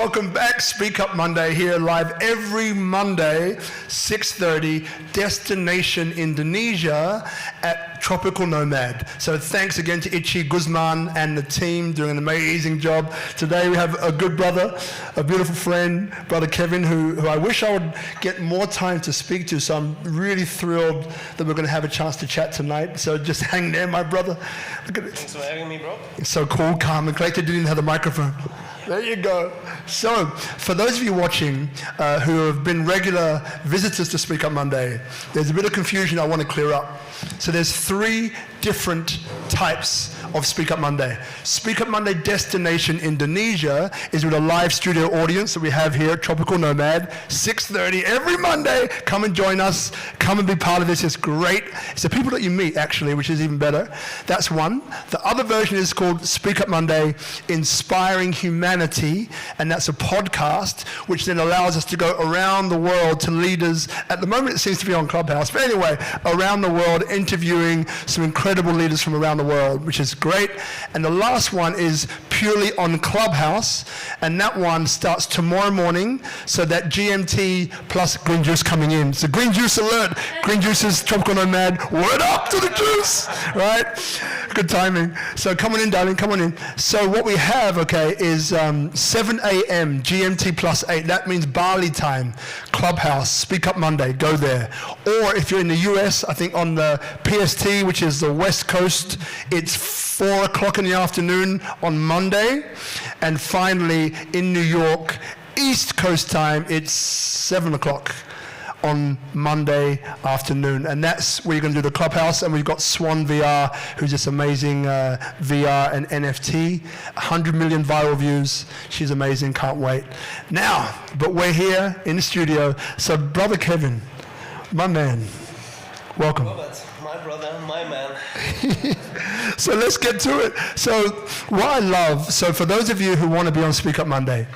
Welcome back, Speak Up Monday here live every Monday, 6:30, destination Indonesia at Tropical Nomad. So thanks again to Ichi Guzman and the team doing an amazing job. Today we have a good brother, a beautiful friend, Brother Kevin, who I wish I would get more time to speak to. So I'm really thrilled that we're going to have a chance to chat tonight. So just hang there, my brother. Thanks for having me, bro. It's so cool, calm, and collected. Didn't have the microphone. There you go. So, for those of you watching who have been regular visitors to Speak Up Monday, there's a bit of confusion I want to clear up. So there's three different types of Speak Up Monday. Speak Up Monday Destination Indonesia is with a live studio audience that we have here at Tropical Nomad, 6:30 every Monday. Come and join us. Come and be part of this. It's great. It's the people that you meet, actually, which is even better. That's one. The other version is called Speak Up Monday Inspiring Humanity, and that's a podcast which then allows us to go around the world to leaders. At the moment, it seems to be on Clubhouse, but anyway, around the world, interviewing some incredible leaders from around the world, which is great. And the last one is purely on Clubhouse, and that one starts tomorrow morning, so that GMT plus green juice coming in. So green juice alert, green juice is Tropical Nomad, word up to the juice, right? Good timing. So come on in, darling, come on in. So what we have, okay, is 7 a.m. GMT plus 8, that means Bali time, Clubhouse, Speak Up Monday, go there. Or if you're in the US, I think on the PST, which is the West Coast, it's 4 o'clock in the afternoon on Monday. And finally, in New York, East Coast time, it's 7 o'clock on Monday afternoon. And that's where you're going to do the Clubhouse. And we've got Swan VR, who's this amazing VR and NFT. 100 million viral views. She's amazing, can't wait. Now, but we're here in the studio. So Brother Kevin, my man, welcome. Robert, my brother, my man. So let's get to it. So what I love, so for those of you who want to be on Speak Up Monday,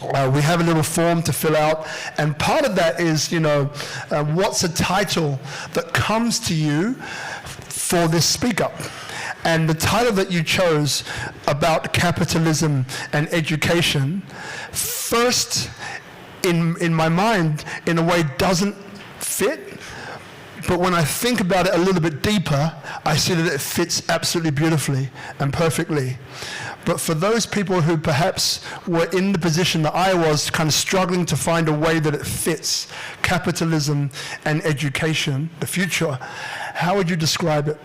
we have a little form to fill out, and part of that is, what's a title that comes to you for this Speak Up? And the title that you chose about capitalism and education, first, in my mind, in a way, doesn't fit. But when I think about it a little bit deeper, I see that it fits absolutely beautifully and perfectly. But for those people who perhaps were in the position that I was, kind of struggling to find a way that it fits capitalism and education, the future, how would you describe it?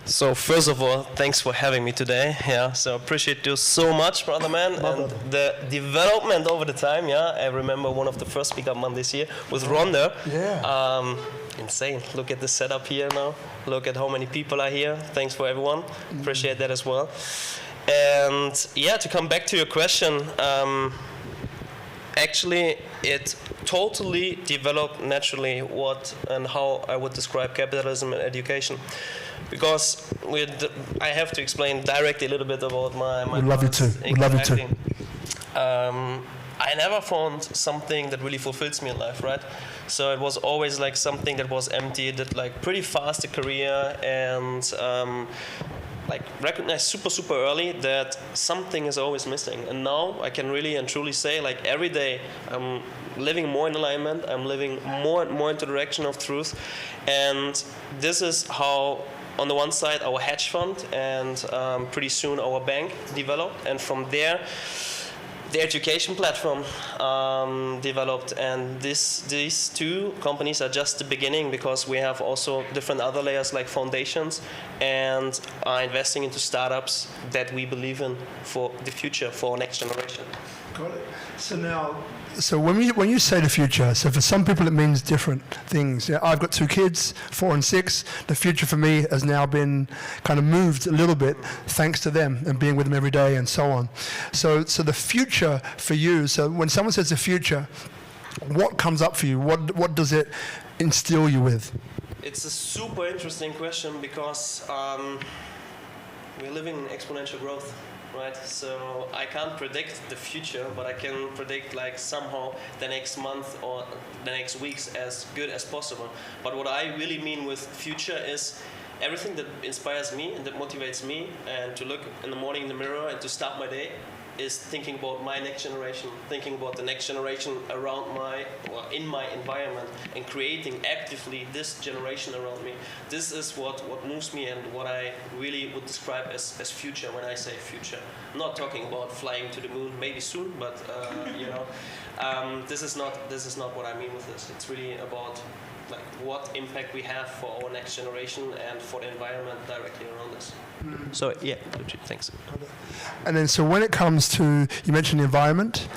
So first of all, thanks for having me today. Yeah, so appreciate you so much, brother man, and the development over the time. Yeah, I remember one of the first Speak Up Mondays here with Rhonda. Yeah. Insane. Look at the setup here now. Look at how many people are here. Thanks for everyone. Appreciate that as well. And yeah, to come back to your question, actually it totally developed naturally what and how I would describe capitalism and education. Because I have to explain directly a little bit about my We'd love you to. We'd love you to. I never found something that really fulfills me in life, right? So it was always like something that was empty, that like pretty fast a career, and like recognize super early that something is always missing. And now I can really and truly say, like, every day I'm living more in alignment, I'm living more and more into the direction of truth. And this is how, on the one side, our hedge fund and pretty soon our bank developed, and from there the education platform developed. And these two companies are just the beginning, because we have also different other layers like foundations, and are investing into startups that we believe in for the future, for our next generation. Got it. So when you say the future, so for some people it means different things. Yeah, I've got 2 kids, 4 and 6. The future for me has now been kind of moved a little bit thanks to them and being with them every day and so on. So the future for you, so when someone says the future, what comes up for you? What does it instill you with? It's a super interesting question, because we're living in exponential growth. Right, so I can't predict the future, but I can predict like somehow the next month or the next weeks as good as possible. But what I really mean with future is everything that inspires me and that motivates me, and to look in the morning in the mirror and to start my day is thinking about my next generation, thinking about the next generation around in my environment, and creating actively this generation around me. This is what moves me and what I really would describe as future when I say future. I'm not talking about flying to the moon, maybe soon, but this is not what I mean with this. It's really about like what impact we have for our next generation and for the environment directly around us. So yeah, thanks. And then, so when it comes to, you mentioned the environment,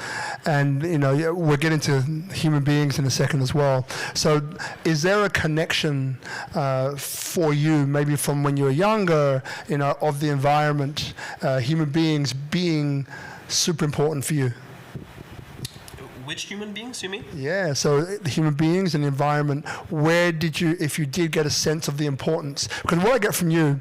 and we'll get into human beings in a second as well. So, is there a connection for you, maybe from when you were younger, of the environment, human beings being super important for you? Which human beings, you mean? Yeah, so the human beings and the environment, where did you, if you did get a sense of the importance? Because what I get from you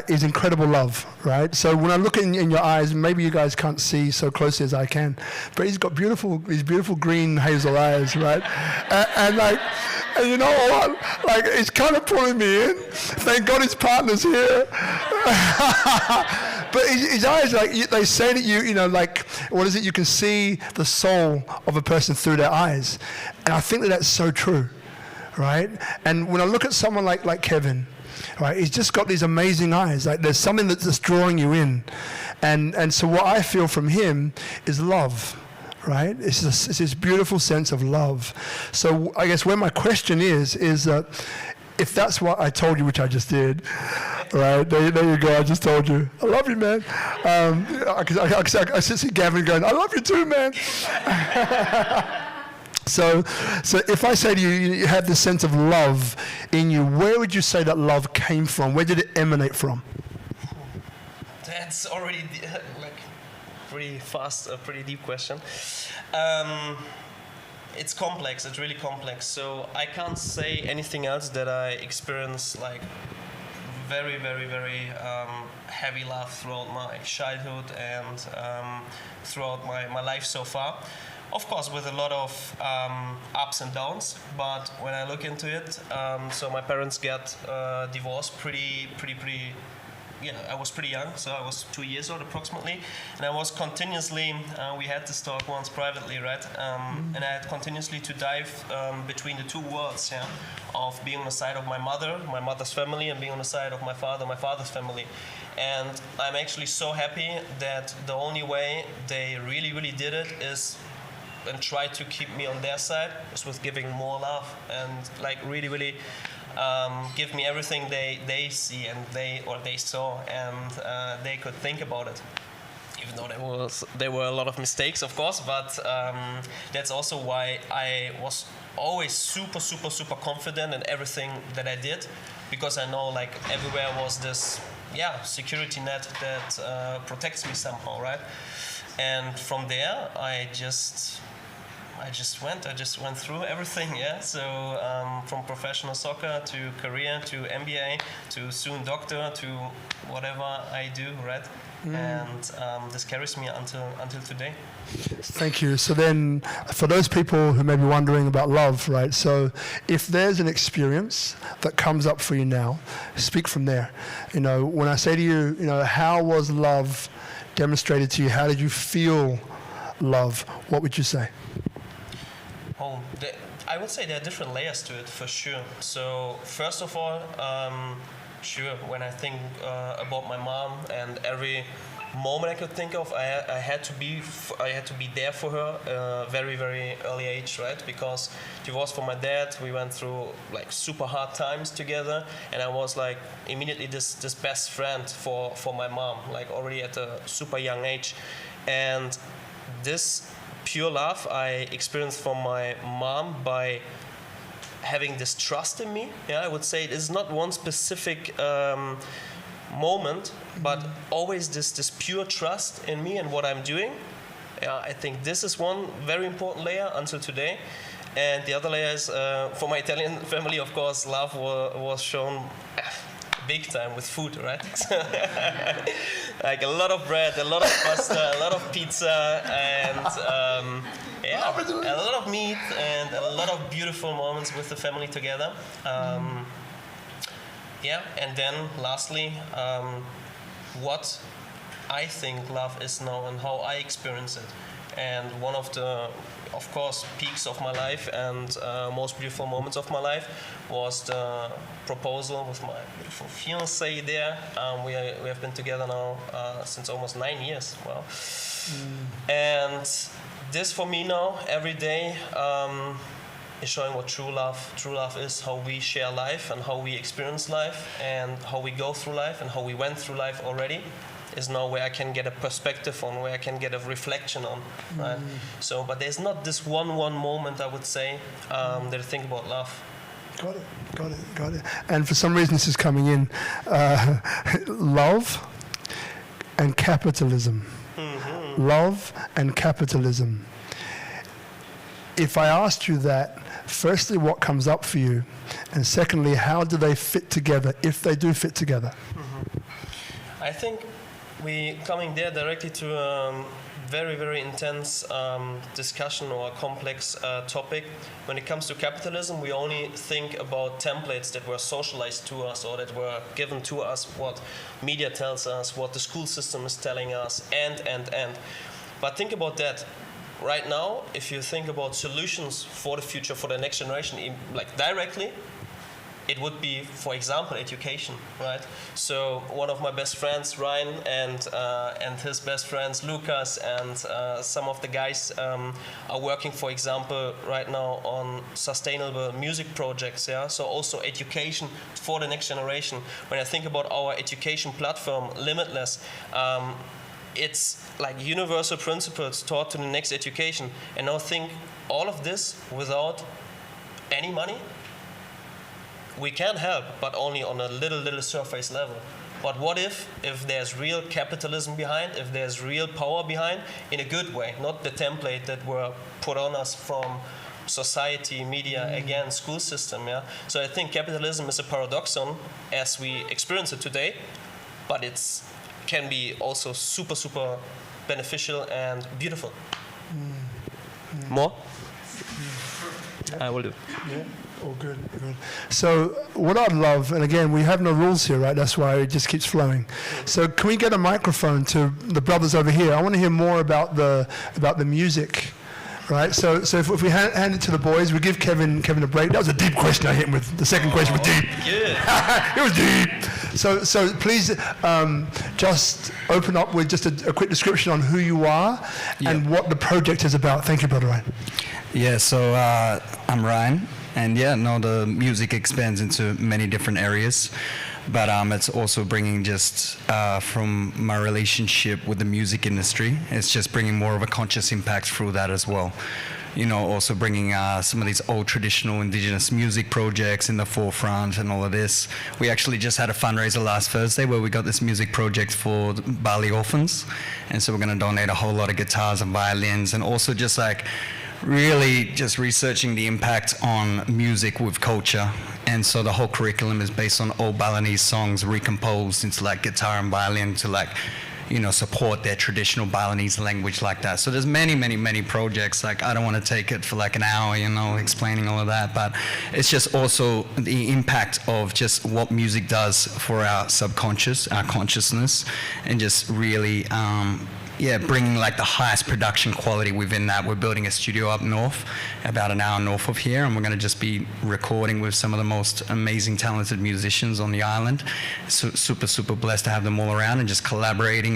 is incredible love, right? So when I look in your eyes, maybe you guys can't see so closely as I can, but he's got these beautiful green hazel eyes, right? And you know what? Like, it's kind of pulling me in. Thank God his partner's here. But his eyes, like, they say that like, what is it? You can see the soul of a person through their eyes. And I think that's so true, right? And when I look at someone like Kevin, right, he's just got these amazing eyes. Like, there's something that's just drawing you in. And so what I feel from him is love. Right? It's this beautiful sense of love. So I guess where my question is that if that's what I told you, which I just did, right? There you go. I just told you. I love you, man. I see Gavin going, I love you too, man. So if I say to you, you have this sense of love in you, where would you say that love came from? Where did it emanate from? That's already pretty fast, a pretty deep question. It's complex. It's really complex. So I can't say anything else that I experienced like very, very, very heavy love throughout my childhood and throughout my life so far. Of course, with a lot of ups and downs. But when I look into it, so my parents got divorced pretty. Yeah, I was pretty young, so I was 2 years old approximately, and I was continuously, we had this talk once privately, right, and I had continuously to dive between the two worlds, yeah, of being on the side of my mother's family, and being on the side of my father's family. And I'm actually so happy that the only way they really, really did it is and try to keep me on their side is with giving more love and like really, really give me everything they see and they saw and they could think about it. Even though there were a lot of mistakes, of course, but that's also why I was always super, super, super confident in everything that I did, because I know like everywhere was this security net that protects me somehow, right? And from there, I just went through everything, yeah. So from professional soccer to career to MBA to soon doctor to whatever I do, right? And this carries me until today. Thank you. So then, for those people who may be wondering about love, right? So if there's an experience that comes up for you now, speak from there. When I say to you, how was love demonstrated to you? How did you feel love? What would you say? Oh, I would say there are different layers to it, for sure. So first of all, sure, when I think about my mom and every moment I could think of, I had to be there for her very, very early age, right? Because divorce from my dad, we went through like super hard times together, and I was like immediately this best friend for my mom, like already at a super young age. And this pure love I experienced from my mom by having this trust in me. Yeah, I would say it is not one specific moment, but always this pure trust in me and what I'm doing. Yeah, I think this is one very important layer until today. And the other layer is, for my Italian family, of course, love was shown big time with food, right? Like a lot of bread, a lot of pasta, a lot of pizza, and a lot of meat, and a lot of beautiful moments with the family together. And then lastly, what I think love is now and how I experience it. And one of the, of course, peaks of my life and most beautiful moments of my life was the proposal with my beautiful fiancée there. We have been together now since almost 9 years. Wow. And this for me now, every day, is showing what true love is, how we share life and how we experience life and how we go through life and how we went through life already. Is now where I can get a perspective on, where I can get a reflection on, right? So, but there's not this one moment, I would say, that I think about love. Got it. And for some reason this is coming in, love and capitalism. Love and capitalism. If I asked you that, firstly, what comes up for you? And secondly, how do they fit together, if they do fit together? I think we coming there directly to a very, very intense discussion or a complex topic. When it comes to capitalism, we only think about templates that were socialized to us or that were given to us, what media tells us, what the school system is telling us, and. But think about that. Right now, if you think about solutions for the future, for the next generation, like directly, it would be, for example, education, right? So one of my best friends, Ryan, and his best friends, Lucas, and some of the guys are working, for example, right now on sustainable music projects, yeah? So also education for the next generation. When I think about our education platform, Limitless, it's like universal principles taught to the next education. And now think all of this without any money. We can help, but only on a little surface level. But what if there's real capitalism behind, if there's real power behind, in a good way, not the template that were put on us from society, media, again, school system, yeah? So I think capitalism is a paradoxon as we experience it today, but it's can be also super beneficial and beautiful. More? I will do. Yeah. Oh, good. So what I'd love, and again, we have no rules here, right? That's why it just keeps flowing. So can we get a microphone to the brothers over here? I want to hear more about the music, right? So if we hand it to the boys, we give Kevin a break. That was a deep question I hit him with. The second question was deep. Yeah. It was deep. So please just open up with just a quick description on who you are and what the project is about. Thank you, Brother Ryan. Yeah, so I'm Ryan. And the music expands into many different areas, but it's also bringing just from my relationship with the music industry, it's just bringing more of a conscious impact through that as well. Also bringing some of these old traditional indigenous music projects in the forefront and all of this. We actually just had a fundraiser last Thursday where we got this music project for Bali orphans. And so we're going to donate a whole lot of guitars and violins, and also just like really just researching the impact on music with culture. And so the whole curriculum is based on old Balinese songs recomposed into like guitar and violin to like, support their traditional Balinese language like that. So there's many projects. Like, I don't want to take it for like an hour, explaining all of that, but it's just also the impact of just what music does for our subconscious, our consciousness, and just really, bringing like the highest production quality within that. We're building a studio up north, about an hour north of here, and we're going to just be recording with some of the most amazing, talented musicians on the island. So super blessed to have them all around, and just collaborating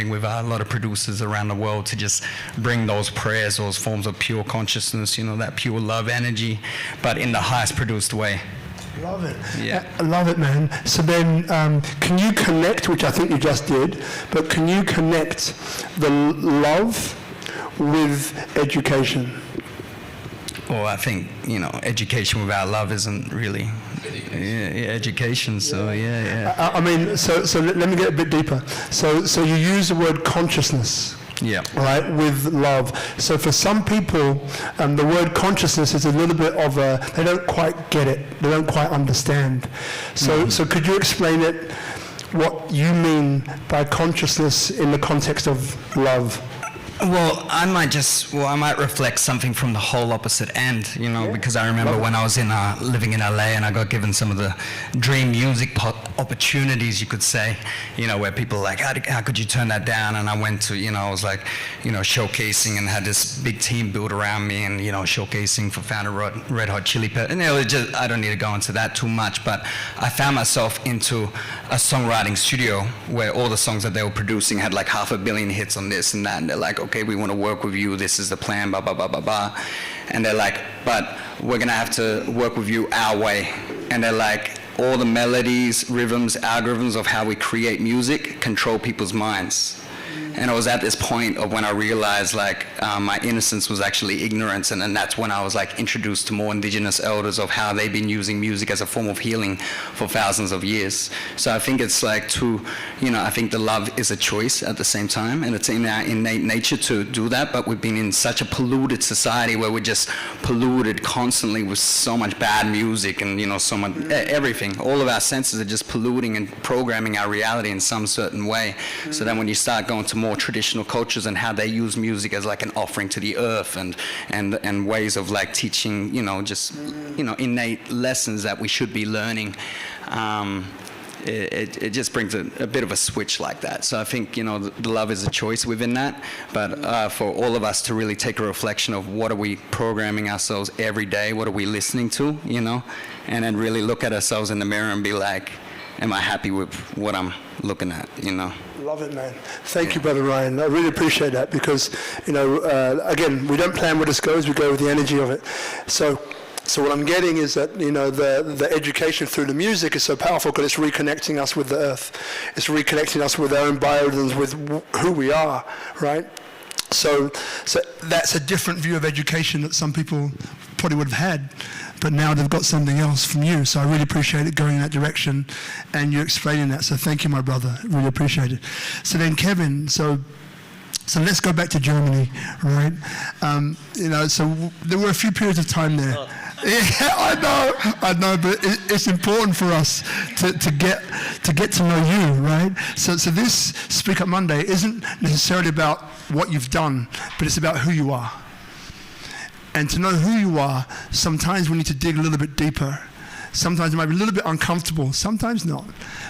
with a lot of producers around the world to just bring those prayers, those forms of pure consciousness, that pure love energy, but in the highest produced way. Love it. Yeah. I love it, man. So then, can you connect, which I think you just did, but can you connect the love with education? Well, I think, education without love isn't really education. So, yeah. I mean, so let me get a bit deeper. So you use the word consciousness. Yeah. Right, with love. So for some people, the word consciousness is a little bit of they don't quite get it. They don't quite understand. So could you explain it, what you mean by consciousness in the context of love? Well, I might reflect something from the whole opposite end, you know, because I remember when I was living in LA and I got given some of the dream music opportunities, you could say, you know, where people are like, how could you turn that down? And I went to, you know, I was like, you know, showcasing and had this big team built around me and, you know, showcasing for founder Red Hot Chili Peppers. And I don't need to go into that too much, but I found myself into a songwriting studio where all the songs that they were producing had like 500 million hits on this and that. And they're like, okay, we want to work with you. This is the plan, blah, blah, blah, blah, blah. And they're like, but we're going to have to work with you our way. And they're like, all the melodies, rhythms, algorithms of how we create music control people's minds. And it was at this point of when I realized like my innocence was actually ignorance, and then that's when I was like introduced to more indigenous elders of how they've been using music as a form of healing for thousands of years. So I think it's like I think the love is a choice at the same time, and it's in our innate nature to do that, but we've been in such a polluted society where we're just polluted constantly with so much bad music and, you know, so much, everything. All of our senses are just polluting and programming our reality in some certain way. So then when you start going to more traditional cultures and how they use music as like an offering to the earth and ways of like teaching, you know, just, you know, innate lessons that we should be learning, it just brings a bit of a switch like that. So I think, you know, the love is a choice within that, but for all of us to really take a reflection of what are we programming ourselves every day, what are we listening to, you know, and then really look at ourselves in the mirror and be like, am I happy with what I'm looking at, you know? Love it, man. Thank you, Brother Ryan. I really appreciate that because, you know, again, we don't plan where this goes, we go with the energy of it. So what I'm getting is that, you know, the education through the music is so powerful because it's reconnecting us with the earth. It's reconnecting us with our own biorhythms, with who we are, right? So that's a different view of education that some people probably would have had, but now they've got something else from you. So I really appreciate it going in that direction and you explaining that. So thank you, my brother. Really appreciate it. So then, Kevin, so let's go back to Germany, right? You know, so there were a few periods of time there. Oh. Yeah, I know, but it's important for us to get to know you, right? So this Speak Up Monday isn't necessarily about what you've done, but it's about who you are. And to know who you are, sometimes we need to dig a little bit deeper. Sometimes it might be a little bit uncomfortable, sometimes not.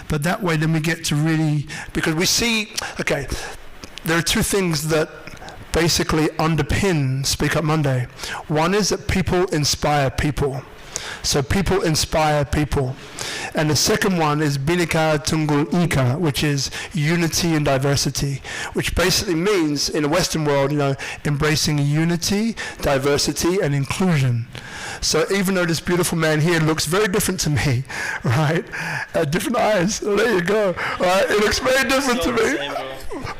But that way then we get to really, because we see, okay, there are two things that basically underpin Speak Up Monday. One is that people inspire people. So people inspire people. And the second one is Bhinneka Tunggal Ika, which is unity and diversity, which basically means in the Western world, you know, embracing unity, diversity, and inclusion. So even though this beautiful man here looks very different to me, right? Different eyes, oh, there you go. Right? It looks very different to me,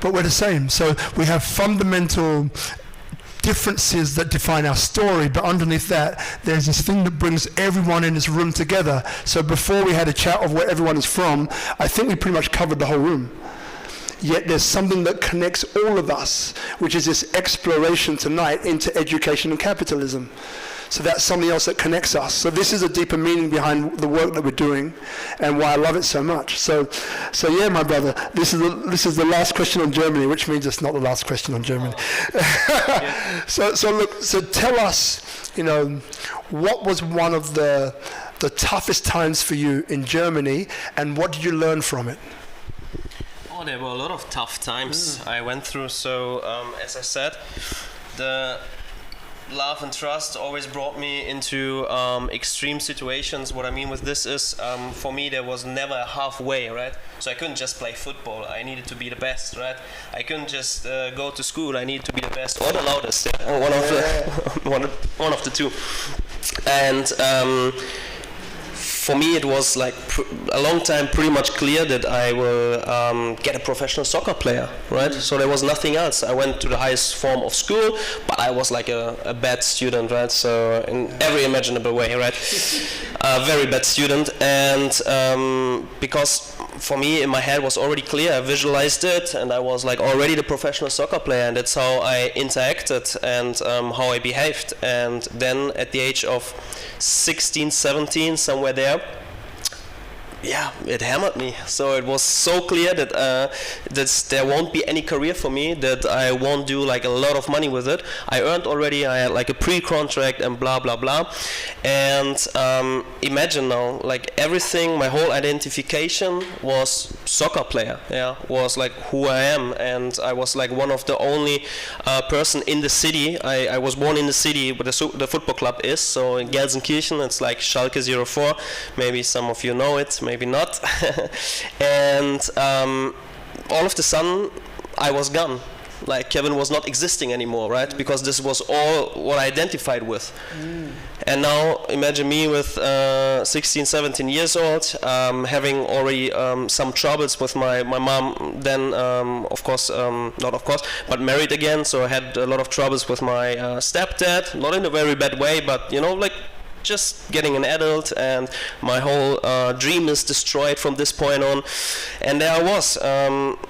but we're the same. So we have fundamental differences that define our story, but underneath that there's this thing that brings everyone in this room together. So before we had a chat of where everyone is from, I think we pretty much covered the whole room. Yet there's something that connects all of us, which is this exploration tonight into education and capitalism. So that's something else that connects us. So this is a deeper meaning behind the work that we're doing and why I love it so much. So yeah, my brother, this is the last question on Germany, which means it's not the last question on Germany. Oh. So tell us, you know, what was one of the toughest times for you in Germany and what did you learn from it? Oh, there were a lot of tough times I went through. So as I said, the love and trust always brought me into extreme situations. What I mean with this is, for me, there was never a halfway, right? So I couldn't just play football. I needed to be the best, right? I couldn't just go to school. I needed to be the best or the loudest. Yeah? One of the two. And for me, it was like a long time pretty much clear that I will get a professional soccer player, right? So there was nothing else. I went to the highest form of school, but I was like a bad student, right? So in every imaginable way, right? A very bad student. And because for me, in my head was already clear, I visualized it, and I was like already the professional soccer player, and that's how I interacted and how I behaved. And then at the age of 16, 17, somewhere there, yeah, it hammered me. So it was so clear that there won't be any career for me, that I won't do like a lot of money with it. I earned already, I had like a pre-contract and blah, blah, blah. And imagine now, like everything, my whole identification was soccer player, yeah, was like who I am. And I was like one of the only person in the city. I was born in the city where the football club is, so in Gelsenkirchen, it's like Schalke 04. Maybe some of you know it, maybe not. And all of a sudden, I was gone. Like Kevin was not existing anymore, right? Because this was all what I identified with. And now imagine me with 16, 17 years old, having already some troubles with my mom, then of course, not of course, but married again, so I had a lot of troubles with my stepdad, not in a very bad way, but you know, like just getting an adult, and my whole dream is destroyed from this point on. And there I was,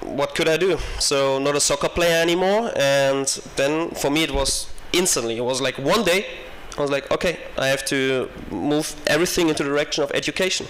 what could I do? So not a soccer player anymore. And then for me it was instantly, it was like one day I was like, okay, I have to move everything into the direction of education,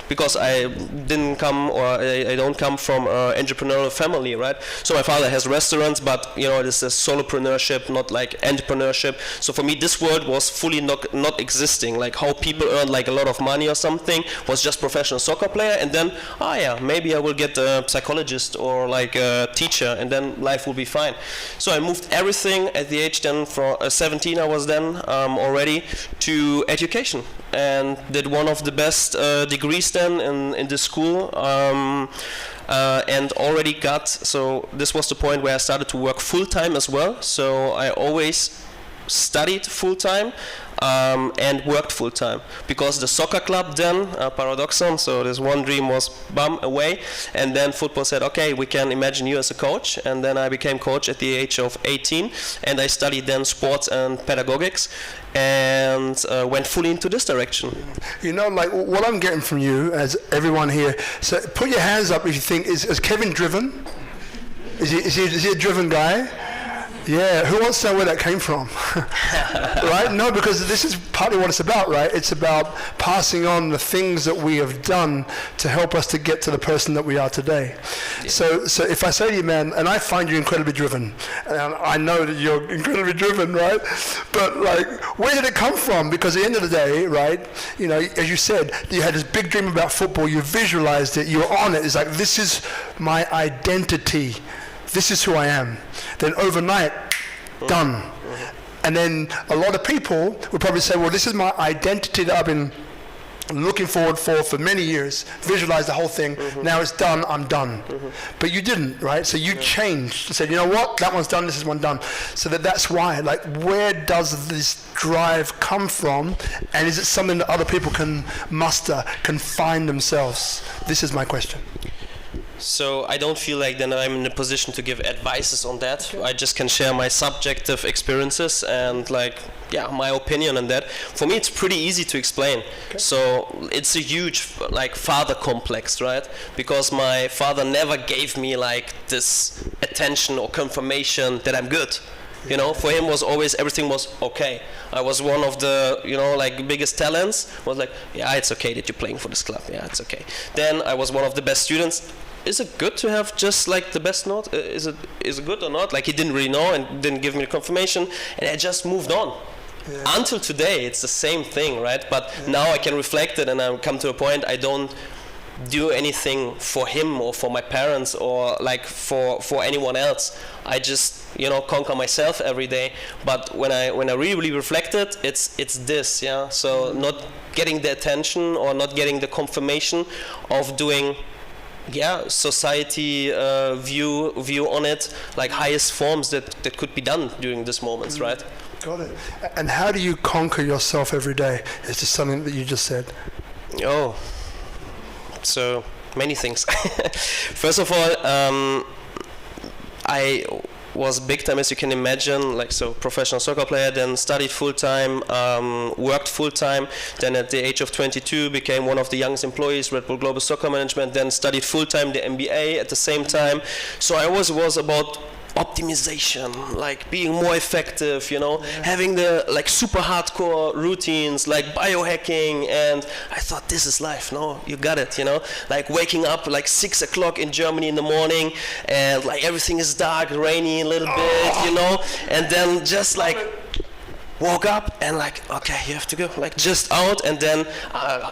because I didn't come, or I don't come from an entrepreneurial family, right? So my father has restaurants, but you know, this is solopreneurship, not like entrepreneurship. So for me, this world was fully not existing. Like how people earn like a lot of money or something was just professional soccer player, and then, oh yeah, maybe I will get a psychologist or like a teacher, and then life will be fine. So I moved everything at the age then, for 17 I was then already, to education, and did one of the best degrees then in the school, and already got, so this was the point where I started to work full-time as well. So I always studied full-time and worked full-time, because the soccer club then, paradoxon, so this one dream was bum away, and then football said, okay, we can imagine you as a coach. And then I became coach at the age of 18, and I studied then sports and pedagogics, and went fully into this direction. You know, like what I'm getting from you, as everyone here, so put your hands up if you think, is Kevin driven? Is he a driven guy? Yeah, who wants to know where that came from? Right? No, because this is partly what it's about, right? It's about passing on the things that we have done to help us to get to the person that we are today. Yeah. So if I say to you, man, and I find you incredibly driven, and I know that you're incredibly driven, right? But like, where did it come from? Because at the end of the day, right, you know, as you said, you had this big dream about football, you visualized it, you were on it. It's like, this is my identity. This is who I am. Then overnight, done. And then a lot of people would probably say, well, this is my identity that I've been looking forward for many years, visualize the whole thing. Now it's done, I'm done. But you didn't, right? So you changed. You said, you know what, that one's done, this is one done. So that's why, like, where does this drive come from? And is it something that other people can muster, can find themselves? This is my question. So I don't feel like then I'm in a position to give advices on that. I just can share my subjective experiences and like, yeah, my opinion on that. For me, it's pretty easy to explain. Okay. So it's a huge like father complex, right? Because my father never gave me like this attention or confirmation that I'm good. You know, for him was always, everything was okay. I was one of the, you know, like biggest talents. Was like, yeah, it's okay that you're playing for this club. Yeah, it's okay. Then I was one of the best students. Is it good to have just like the best note? Is it good or not? Like he didn't really know and didn't give me the confirmation, and I just moved on. Yeah. Until today, it's the same thing, right? But now I can reflect it, and I come to a point I don't do anything for him or for my parents or like for anyone else. I just, you know, conquer myself every day. But when I really reflect it, it's this, yeah. So not getting the attention or not getting the confirmation of doing, yeah, society view on it, like highest forms that could be done during these moments, right? Got it. And how do you conquer yourself every day? It's just something that you just said. Oh, so many things. First of all, I was big time, as you can imagine, like, so professional soccer player, then studied full-time, worked full-time, then at the age of 22 became one of the youngest employees, Red Bull Global Soccer Management, then studied full-time the MBA at the same time. So I always was about optimization, like being more effective, having the like super hardcore routines, like biohacking, and I thought this is life. No, you got it, like waking up like 6 o'clock in Germany in the morning, and like everything is dark, rainy a little bit, and then just like woke up and like, okay, you have to go, like just out, and then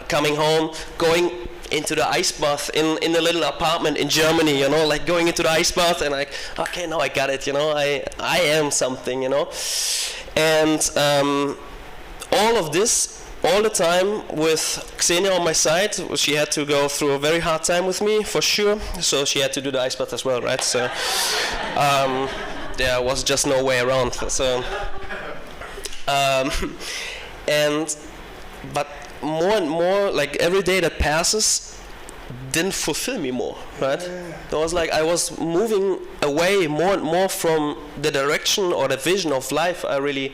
coming home, going into the ice bath in a little apartment in Germany, like going into the ice bath and like, okay, now I got it, I am something, and all of this, all the time with Xenia on my side. She had to go through a very hard time with me, for sure, so she had to do the ice bath as well, right? So there was just no way around. So but more and more, like every day that passes didn't fulfill me more, right? It was like I was moving away more and more from the direction or the vision of life I really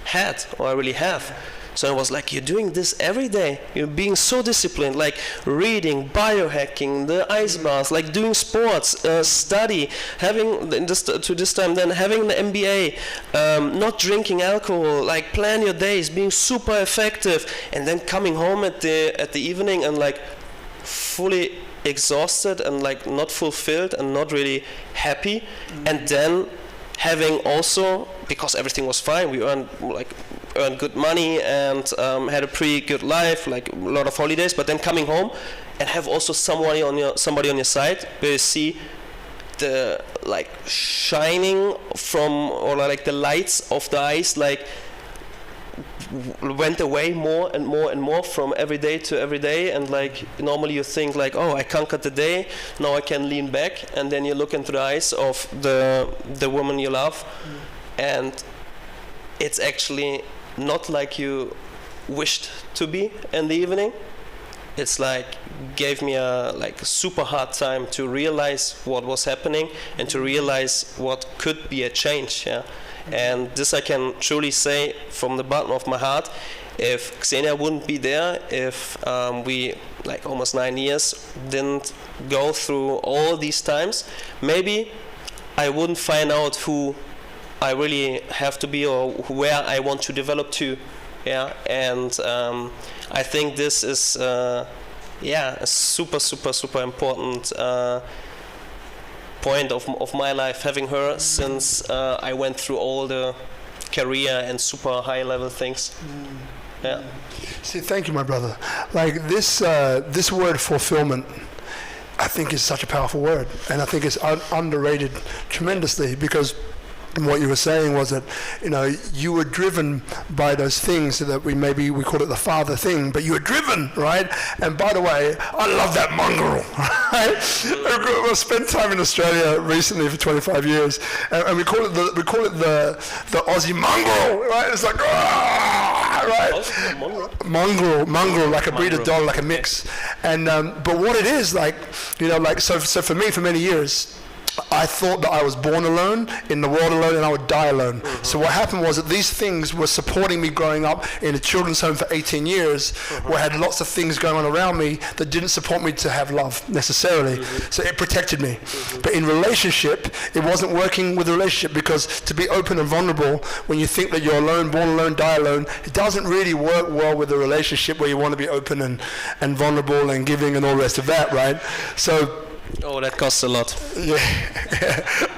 had, or I really have. So it was like, you're doing this every day, you're being so disciplined, like reading, biohacking, the ice bath, like doing sports, study, having this time then having the MBA, not drinking alcohol, like plan your days, being super effective, and then coming home at the evening and like fully exhausted and like not fulfilled and not really happy, and then having also, because everything was fine, we earned good money and had a pretty good life, like a lot of holidays, but then coming home and have also somebody on your side where you see the like shining from, or like the lights of the eyes like went away more and more and more from every day to every day, and like normally you think like, oh, I conquered the day, now I can lean back, and then you look into the eyes of the woman you love, and it's actually not like you wished to be in the evening. It's like gave me a like super hard time to realize what was happening and to realize what could be a change. Yeah, and this I can truly say from the bottom of my heart. If Xenia wouldn't be there, if we like almost 9 years didn't go through all these times, maybe I wouldn't find out who I really have to be or where I want to develop to, and I think this is a super important point of my life, having her, since I went through all the career and super high level things. Yeah. See, thank you, my brother. Like this word fulfillment, I think is such a powerful word, and I think it's underrated tremendously, because what you were saying was that, you were driven by those things that we call it the father thing, but you were driven, right? And by the way, I love that mongrel, right? I spent time in Australia recently for 25 years, and we call it the Aussie mongrel, right? It's like, right? Mongrel, like a breed of dog, like a mix. And but what it is, like, so for me, for many years, I thought that I was born alone, in the world alone, and I would die alone. Mm-hmm. So what happened was that these things were supporting me growing up in a children's home for 18 years, where I had lots of things going on around me that didn't support me to have love necessarily. Mm-hmm. So it protected me. Mm-hmm. But in relationship, it wasn't working with a relationship, because to be open and vulnerable when you think that you're alone, born alone, die alone, it doesn't really work well with a relationship where you want to be open and vulnerable and giving and all the rest of that, right? So. Oh, that costs a lot. Yeah,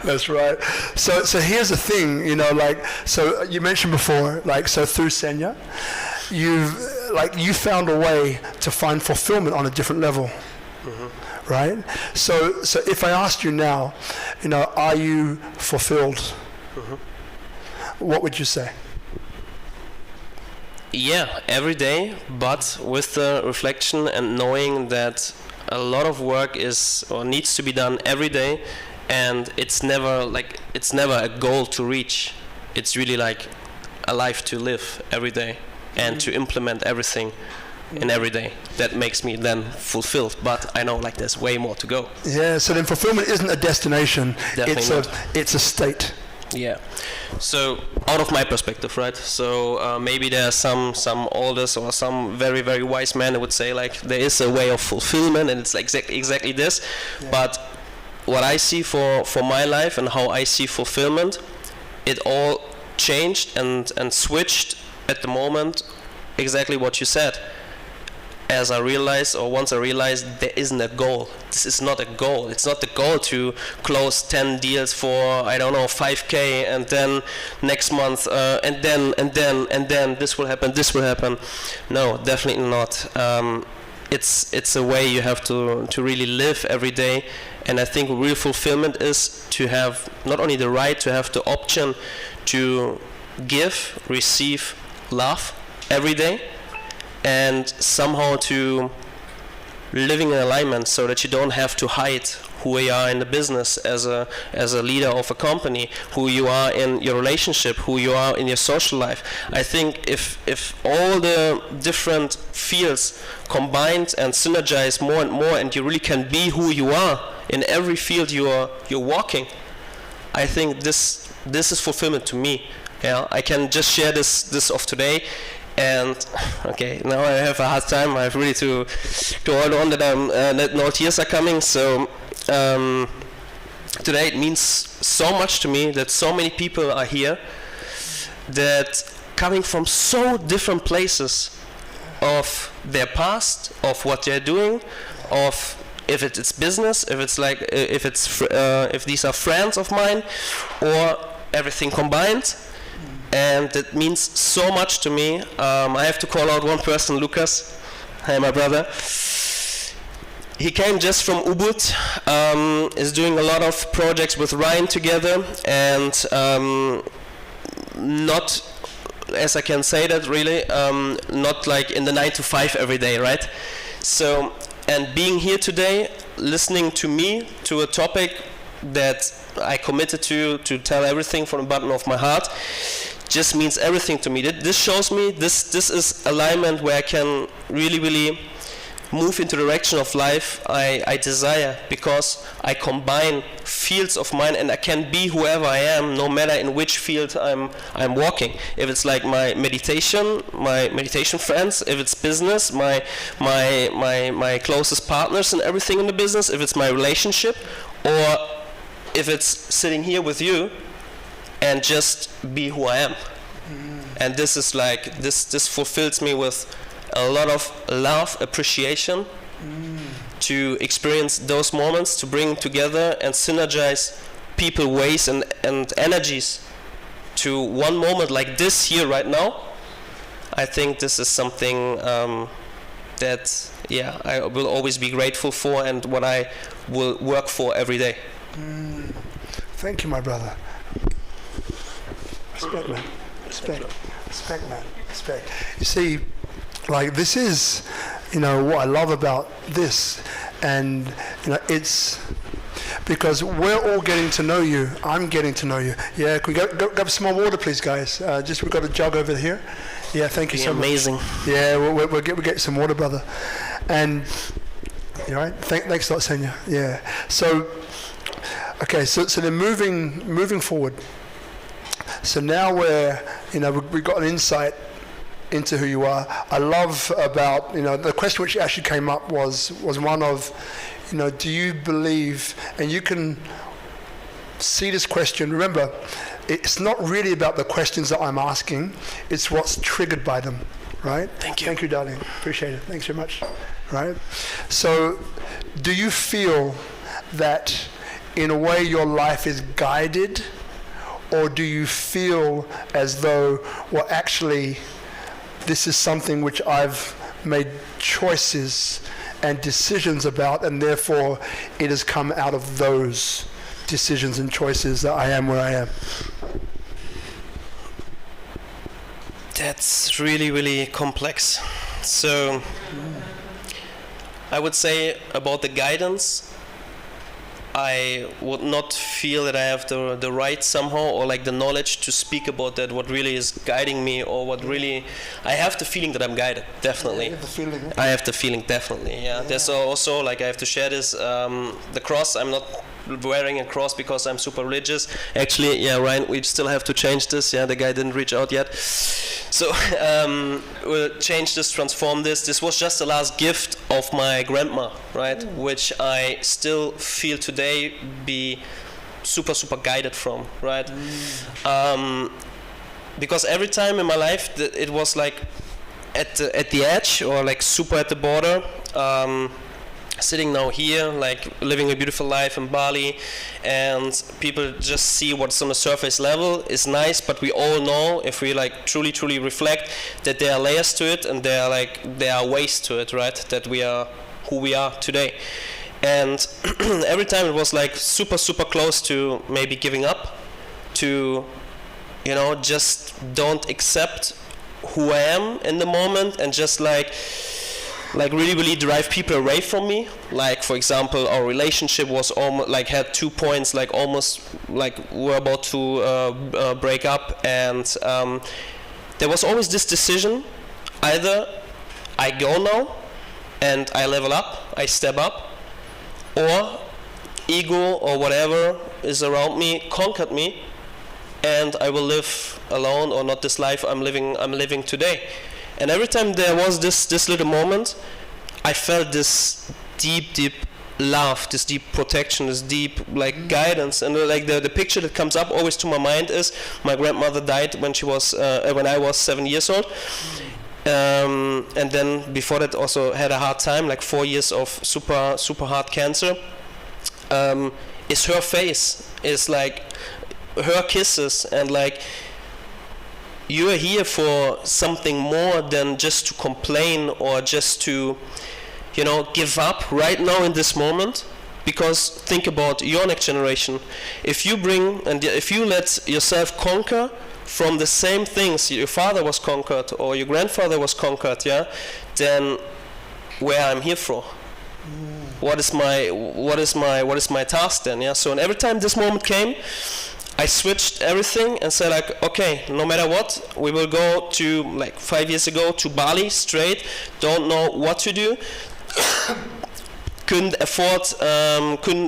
that's right. So here's the thing, so you mentioned before, so through Xenia, you found a way to find fulfillment on a different level, right? So if I asked you now, are you fulfilled? What would you say? Yeah, every day, but with the reflection and knowing that a lot of work is or needs to be done every day, and it's never a goal to reach. It's really like a life to live every day and to implement everything in every day. That makes me then fulfilled, but I know like there's way more to go. Yeah, so then fulfillment isn't a destination. Definitely it's a state. Yeah. So out of my perspective, right? So maybe there are some elders or some very, very wise men that would say like there is a way of fulfillment, and it's like exactly this. Yeah. But what I see for my life and how I see fulfillment, it all changed and switched at the moment, exactly what you said. As I realized, or once I realized, there isn't a goal. This is not a goal. It's not the goal to close 10 deals for, I don't know, 5K, and then next month, and then this will happen. No, definitely not. It's a way you have to really live every day. And I think real fulfillment is to have not only the right, to have the option to give, receive love every day, and somehow to living in alignment so that you don't have to hide who you are in the business as a leader of a company, who you are in your relationship, who you are in your social life. I think if all the different fields combined and synergize more and more, and you really can be who you are in every field you're walking, I think this is fulfillment to me. Yeah, I can just share this of today. And okay, now I have a hard time. I have really to hold on that no tears are coming. So today it means so much to me that so many people are here, that coming from so different places of their past, of what they're doing, of if it's business, if these are friends of mine, or everything combined. And it means so much to me. I have to call out one person, Lucas. Hi, my brother. He came just from Ubud, is doing a lot of projects with Ryan together, and not, as I can say that really, not like in the 9 to 5 every day, right? So, and being here today, listening to me, to a topic that I committed to tell everything from the bottom of my heart, just means everything to me. This shows me this is alignment where I can really move into the direction of life I desire, because I combine fields of mine and I can be whoever I am, no matter in which field I'm walking. If it's like my meditation friends, if it's business, my closest partners and everything in the business, if it's my relationship, or if it's sitting here with you and just be who I am. And this is like, this fulfills me with a lot of love, appreciation, to experience those moments, to bring together and synergize people, ways and energies to one moment like this here right now. I think this is something that, yeah, I will always be grateful for, and what I will work for every day. Thank you, my brother. Respect, man. Respect, man. Respect. You see, like, this is, what I love about this, and it's because we're all getting to know you. I'm getting to know you. Yeah, can we go grab some more water, please, guys? We've got a jug over here. Yeah, thank you so much. Amazing. Yeah, we'll get some water, brother. And you all right? Thanks a lot, Senya. Yeah. So, okay. So then moving forward. So now we've got an insight into who you are. I love about, the question which actually came up was one of, do you believe, and you can see this question, remember, it's not really about the questions that I'm asking, it's what's triggered by them, right? Thank you. Thank you, darling. Appreciate it. Thanks very much. Right? So, do you feel that in a way your life is guided, or do you feel as though, well, actually, this is something which I've made choices and decisions about, and therefore it has come out of those decisions and choices that I am where I am? That's really, really complex. So, I would say about the guidance, I would not feel that I have the right somehow, or like the knowledge to speak about that, what really is guiding me, or what really, I have the feeling that I'm guided, definitely. You have the feeling, huh? I have the feeling, definitely, yeah. There's also, like, I have to share this, the cross, I'm not wearing a cross because I'm super religious. Actually, yeah, Ryan, we still have to change this, yeah, the guy didn't reach out yet. So we'll change this, transform this. This was just the last gift of my grandma, right? Which I still feel today be super, super guided from, right? Because every time in my life it was like at the edge or like super at the border. Sitting now here, like living a beautiful life in Bali, and people just see what's on the surface level is nice, but we all know, if we like truly reflect, that there are layers to it, and there are ways to it, right? That we are who we are today. And every time it was like super close to maybe giving up, to, you know, just don't accept who I am in the moment, and just like really drive people away from me. Like, for example, our relationship was almost like had 2 points, like almost like we're about to break up, and there was always this decision: either I go now and I level up, I step up, or ego or whatever is around me conquered me, and I will live alone, or not this life I'm living today. And every time there was this little moment, I felt this deep love, this deep protection, this deep like guidance. And like the picture that comes up always to my mind is my grandmother died when I was 7 years old. And then before that also had a hard time, like 4 years of super hard cancer. Is her face, is like her kisses, and like, you are here for something more than just to complain or just to, you know, give up right now in this moment. Because think about your next generation. If you let yourself conquer from the same things your father was conquered or your grandfather was conquered, yeah, then where I'm here for? What is my task then? Yeah. So, and every time this moment came, I switched everything and said, like, okay, no matter what, we will go to, like 5 years ago, to Bali straight. Don't know what to do. Couldn't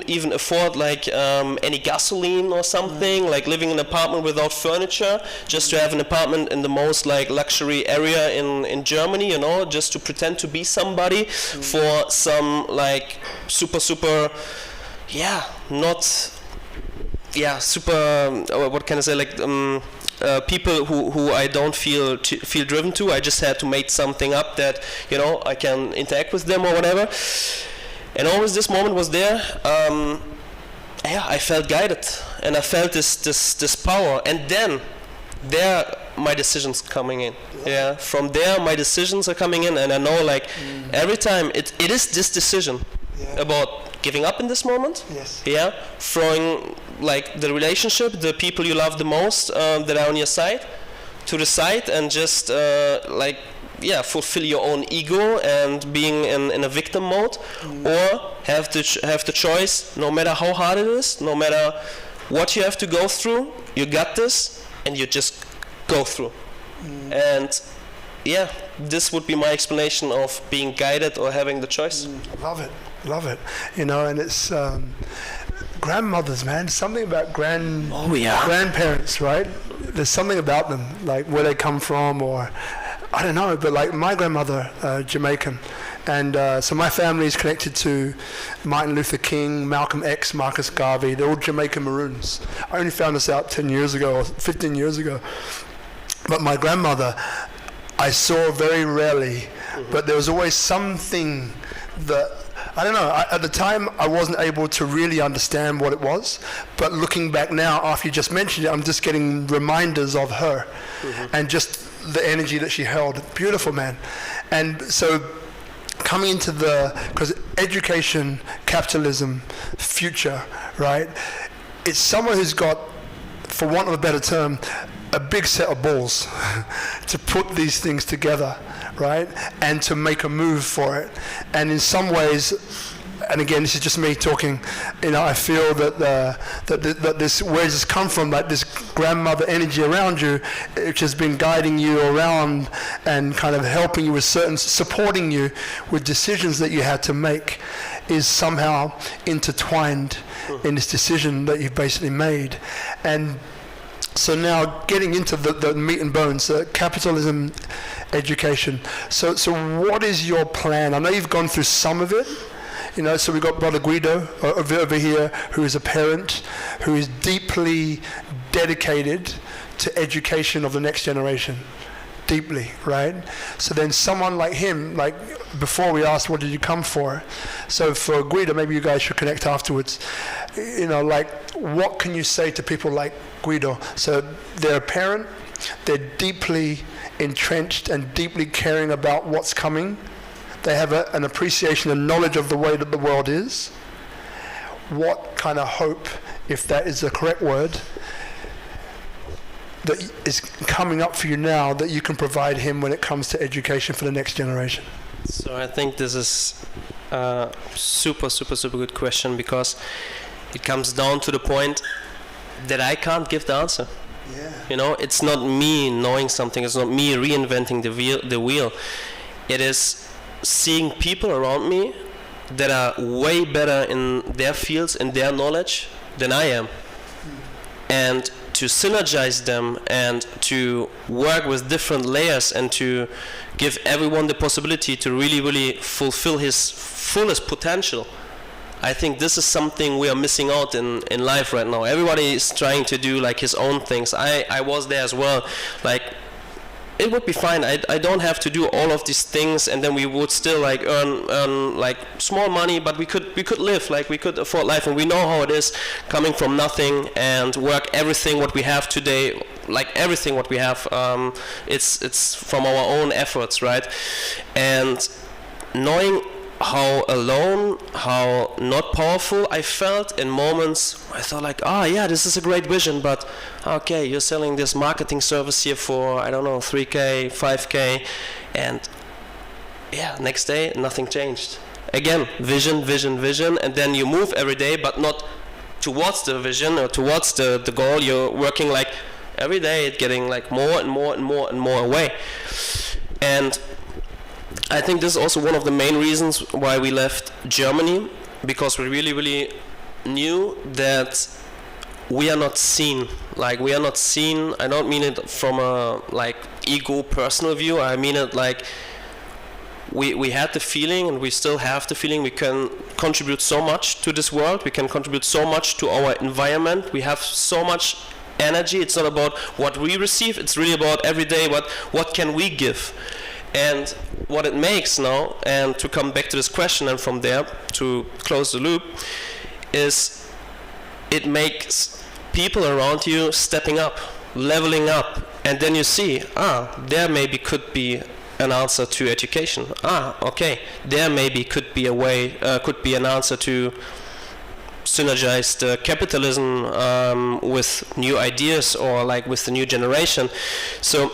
even afford like any gasoline or something, like living in an apartment without furniture, just to have an apartment in the most like luxury area in Germany, you know, just to pretend to be somebody for some like super, yeah, not, yeah, super, what can I say, like people who I don't feel driven to. I just had to make something up that, you know, I can interact with them or whatever. And always this moment was there. Yeah, I felt guided, and I felt this power. And then there my decisions coming in. Yeah, from there my decisions are coming in, and I know like every time it is this decision about giving up in this moment. Yes. Yeah, throwing like the relationship, the people you love the most that are on your side to the side, and just like, yeah, fulfill your own ego and being in a victim mode, or have the choice, no matter how hard it is, no matter what you have to go through, you got this, and you just go through. And yeah, this would be my explanation of being guided or having the choice. Love it. You know, and it's grandmothers, man. Something about grandparents, right? There's something about them, like where they come from, or I don't know, but like my grandmother, Jamaican, and so my family is connected to Martin Luther King, Malcolm X, Marcus Garvey. They're all Jamaican Maroons. I only found this out 10 years ago or 15 years ago. But my grandmother, I saw very rarely, but there was always something that, I don't know, at the time I wasn't able to really understand what it was, but looking back now, after you just mentioned it, I'm just getting reminders of her, and just the energy that she held. Beautiful, man. And so coming into because education, capitalism, future, right? It's someone who's got, for want of a better term, a big set of balls to put these things together, right? And to make a move for it. And in some ways, and again, this is just me talking, you know, I feel that that this, where does this come from? Like this grandmother energy around you, which has been guiding you around and kind of helping you with supporting you with decisions that you had to make, is somehow intertwined in this decision that you've basically made. And So now getting into the meat and bones, capitalism, education. So what is your plan? I know you've gone through some of it. You know, so we've got Brother Guido over here, who is a parent, who is deeply dedicated to education of the next generation. Deeply, right? So then someone like him, like before we asked, what did you come for? So for Guido, maybe you guys should connect afterwards. You know, like, what can you say to people like Guido? So they're a parent, they're deeply entrenched and deeply caring about what's coming. They have an appreciation and knowledge of the way that the world is. What kind of hope, if that is the correct word, that is coming up for you now that you can provide him when it comes to education for the next generation? So I think this is a super good question, because it comes down to the point that I can't give the answer. Yeah. You know, it's not me knowing something, it's not me reinventing the wheel. It is seeing people around me that are way better in their fields, in their knowledge, than I am. And to synergize them and to work with different layers and to give everyone the possibility to really fulfill his fullest potential. I think this is something we are missing out in life right now. Everybody is trying to do like his own things. I was there as well. Like, it would be fine. I don't have to do all of these things, and then we would still like earn like small money, but we could live, like we could afford life, and we know how it is coming from nothing and work everything what we have today, like everything what we have. It's from our own efforts, right? And knowing how alone, how not powerful I felt in moments, I thought like, yeah, this is a great vision, but okay, you're selling this marketing service here for, I don't know, 3K, 5K, and yeah, next day, nothing changed. Again, vision, and then you move every day, but not towards the vision or towards the goal. You're working like every day, it's getting like more and more away. And I think this is also one of the main reasons why we left Germany, because we really knew that we are not seen. Like, we are not seen. I don't mean it from a like ego personal view. I mean it like we had the feeling, and we still have the feeling, we can contribute so much to this world. We can contribute so much to our environment. We have so much energy. It's not about what we receive. It's really about every day what can we give. And what it makes now, and to come back to this question and from there to close the loop, is it makes people around you stepping up, leveling up, and then you see, there maybe could be an answer to education. Okay, there maybe could be a way, could be an answer to synergize the capitalism with new ideas, or like with the new generation. So,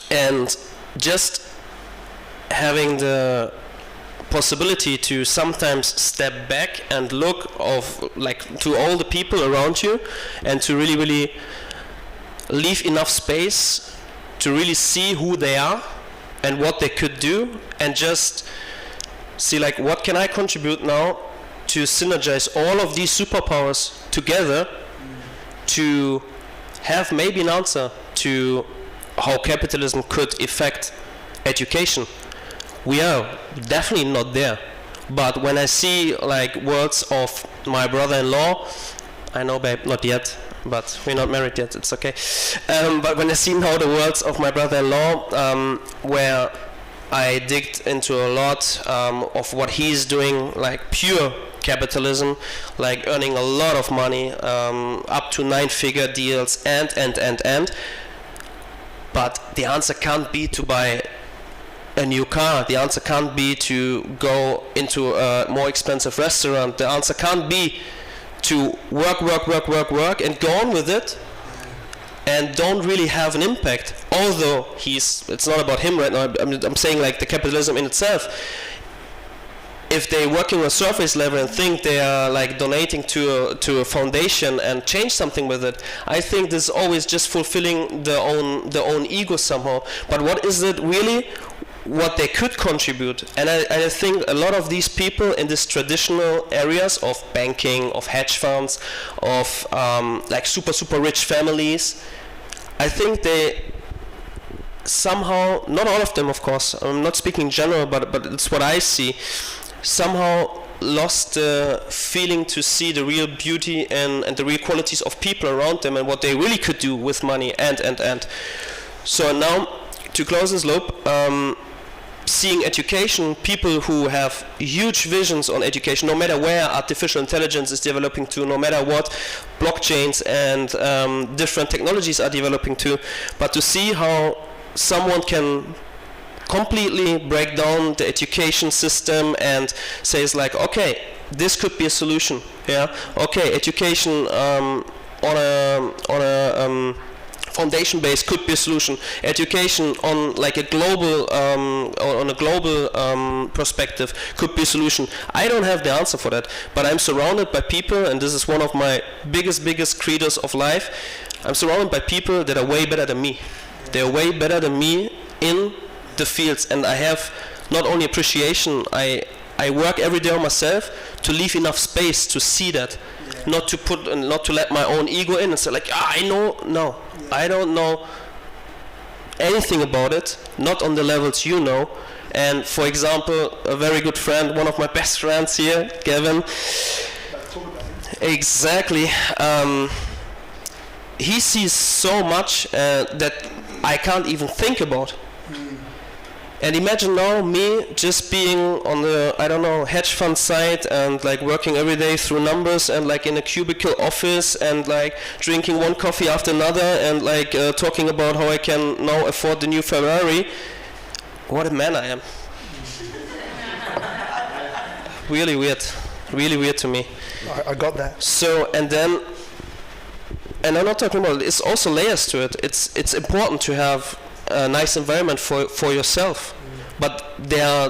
and just having the possibility to sometimes step back and look to all the people around you, and to really leave enough space to really see who they are and what they could do, and just see like, what can I contribute now to synergize all of these superpowers together to have maybe an answer to how capitalism could affect education. We are definitely not there, but when I see like words of my brother-in-law, I know, babe, not yet, but we're not married yet, it's okay. But when I see now the words of my brother-in-law, where I digged into a lot of what he's doing, like pure capitalism, like earning a lot of money, up to 9-figure deals, and. But the answer can't be to buy a new car. The answer can't be to go into a more expensive restaurant. The answer can't be to work and go on with it and don't really have an impact. Although it's not about him right now. I'm saying like the capitalism in itself. If they working on a surface level and think they are like donating to a foundation and change something with it, I think this is always just fulfilling their own ego somehow. But what is it really? what they could contribute. And I think a lot of these people in these traditional areas of banking, of hedge funds, of like super rich families, I think they somehow, not all of them of course, I'm not speaking in general, but it's what I see, somehow lost the feeling to see the real beauty and the real qualities of people around them and what they really could do with money and. So now, to close this loop, seeing education, people who have huge visions on education, no matter where artificial intelligence is developing to, no matter what blockchains and different technologies are developing to, but to see how someone can completely break down the education system and says like, okay, this could be a solution. Yeah. Okay, education on a foundation base could be a solution. Education on like a global perspective could be a solution. I don't have the answer for that, but I'm surrounded by people, and this is one of my biggest credos of life. I'm surrounded by people that are way better than me. They're way better than me in the fields, and I have not only appreciation, I work every day on myself to leave enough space to see that, not to let my own ego in and say like, I don't know anything about it, not on the levels you know. And for example, a very good friend, one of my best friends here, Gavin, exactly, he sees so much that I can't even think about. And imagine now me just being on the, I don't know, hedge fund side and like working every day through numbers and like in a cubicle office and like drinking one coffee after another and like talking about how I can now afford the new Ferrari. What a man I am. Really weird to me. I got that. So, and I'm not talking about it, it's also layers to it. It's important to have a nice environment for yourself, but there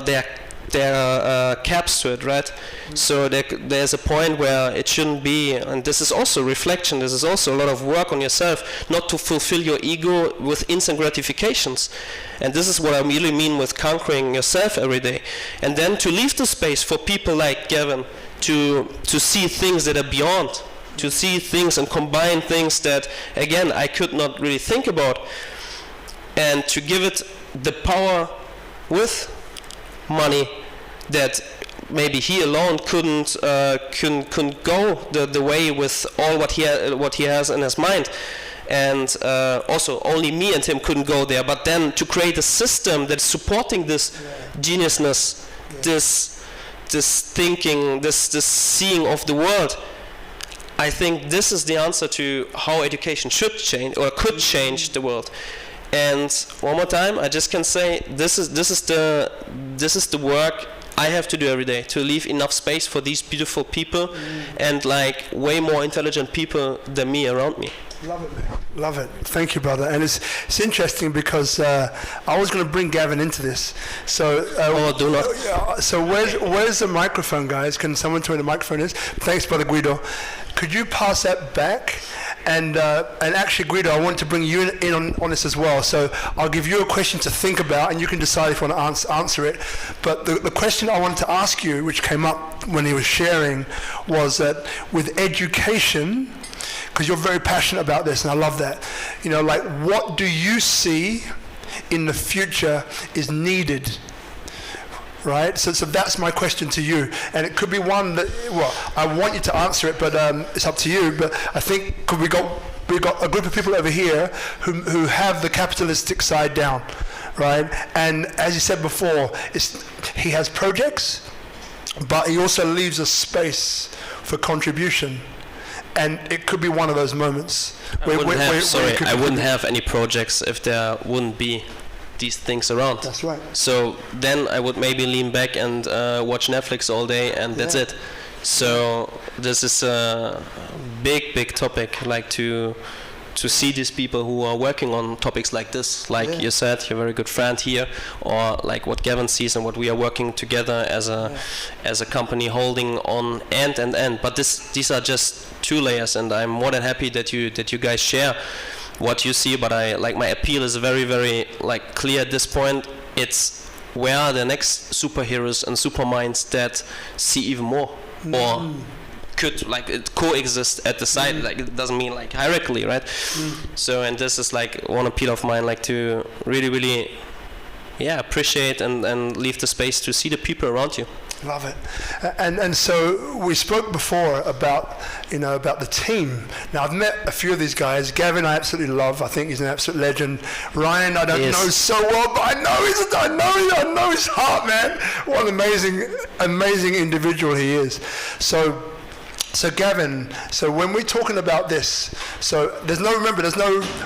are caps to it, right? So there's a point where it shouldn't be, and this is also reflection, this is also a lot of work on yourself, not to fulfill your ego with instant gratifications. And this is what I really mean with conquering yourself every day. And then to leave the space for people like Gavin to see things that are beyond, to see things and combine things that, again, I could not really think about, and to give it the power with money that maybe he alone couldn't go the way with all what he has in his mind, and also only me and him couldn't go there. But then to create a system that's supporting this geniusness, this thinking, this seeing of the world, I think this is the answer to how education should change or could change the world. And one more time, I just can say this is the work I have to do every day, to leave enough space for these beautiful people and like way more intelligent people than me around me. Love it, man. Love it. Thank you, brother. And it's interesting because I was going to bring Gavin into this. So do not. So where's the microphone, guys? Can someone tell me the microphone is? Thanks, brother Guido. Could you pass that back? And actually, Guido, I want to bring you in on this as well. So I'll give you a question to think about, and you can decide if you want to answer it. But the question I wanted to ask you, which came up when he was sharing, was that with education, because you're very passionate about this, and I love that, you know, like what do you see in the future is needed? Right, so that's my question to you, and it could be one that, well, I want you to answer it, but it's up to you. But I think we got a group of people over here who have the capitalistic side down, right? And as you said before, he has projects, but he also leaves a space for contribution, and it could be one of those moments. I wouldn't have any projects if there wouldn't be these things around. That's right. So then I would maybe lean back and watch Netflix all day, and that's it. So this is a big topic, like to see these people who are working on topics like this, like you said, your very good friend here, or like what Gavin sees and what we are working together as a company holding on end. But these are just two layers, and I'm more than happy that you guys share what you see. But my appeal is very like clear at this point. It's where are the next superheroes and superminds that see even more, or could like it coexist at the side, like it doesn't mean like hierarchically, right? So, and this is like one appeal of mine, like to really appreciate and leave the space to see the people around you. Love it. And so we spoke before about the team. Now I've met a few of these guys. Gavin I absolutely love. I think he's an absolute legend. Ryan I don't know so well, but I know his heart, man. What an amazing individual he is. So Gavin, so when we're talking about this, so there's no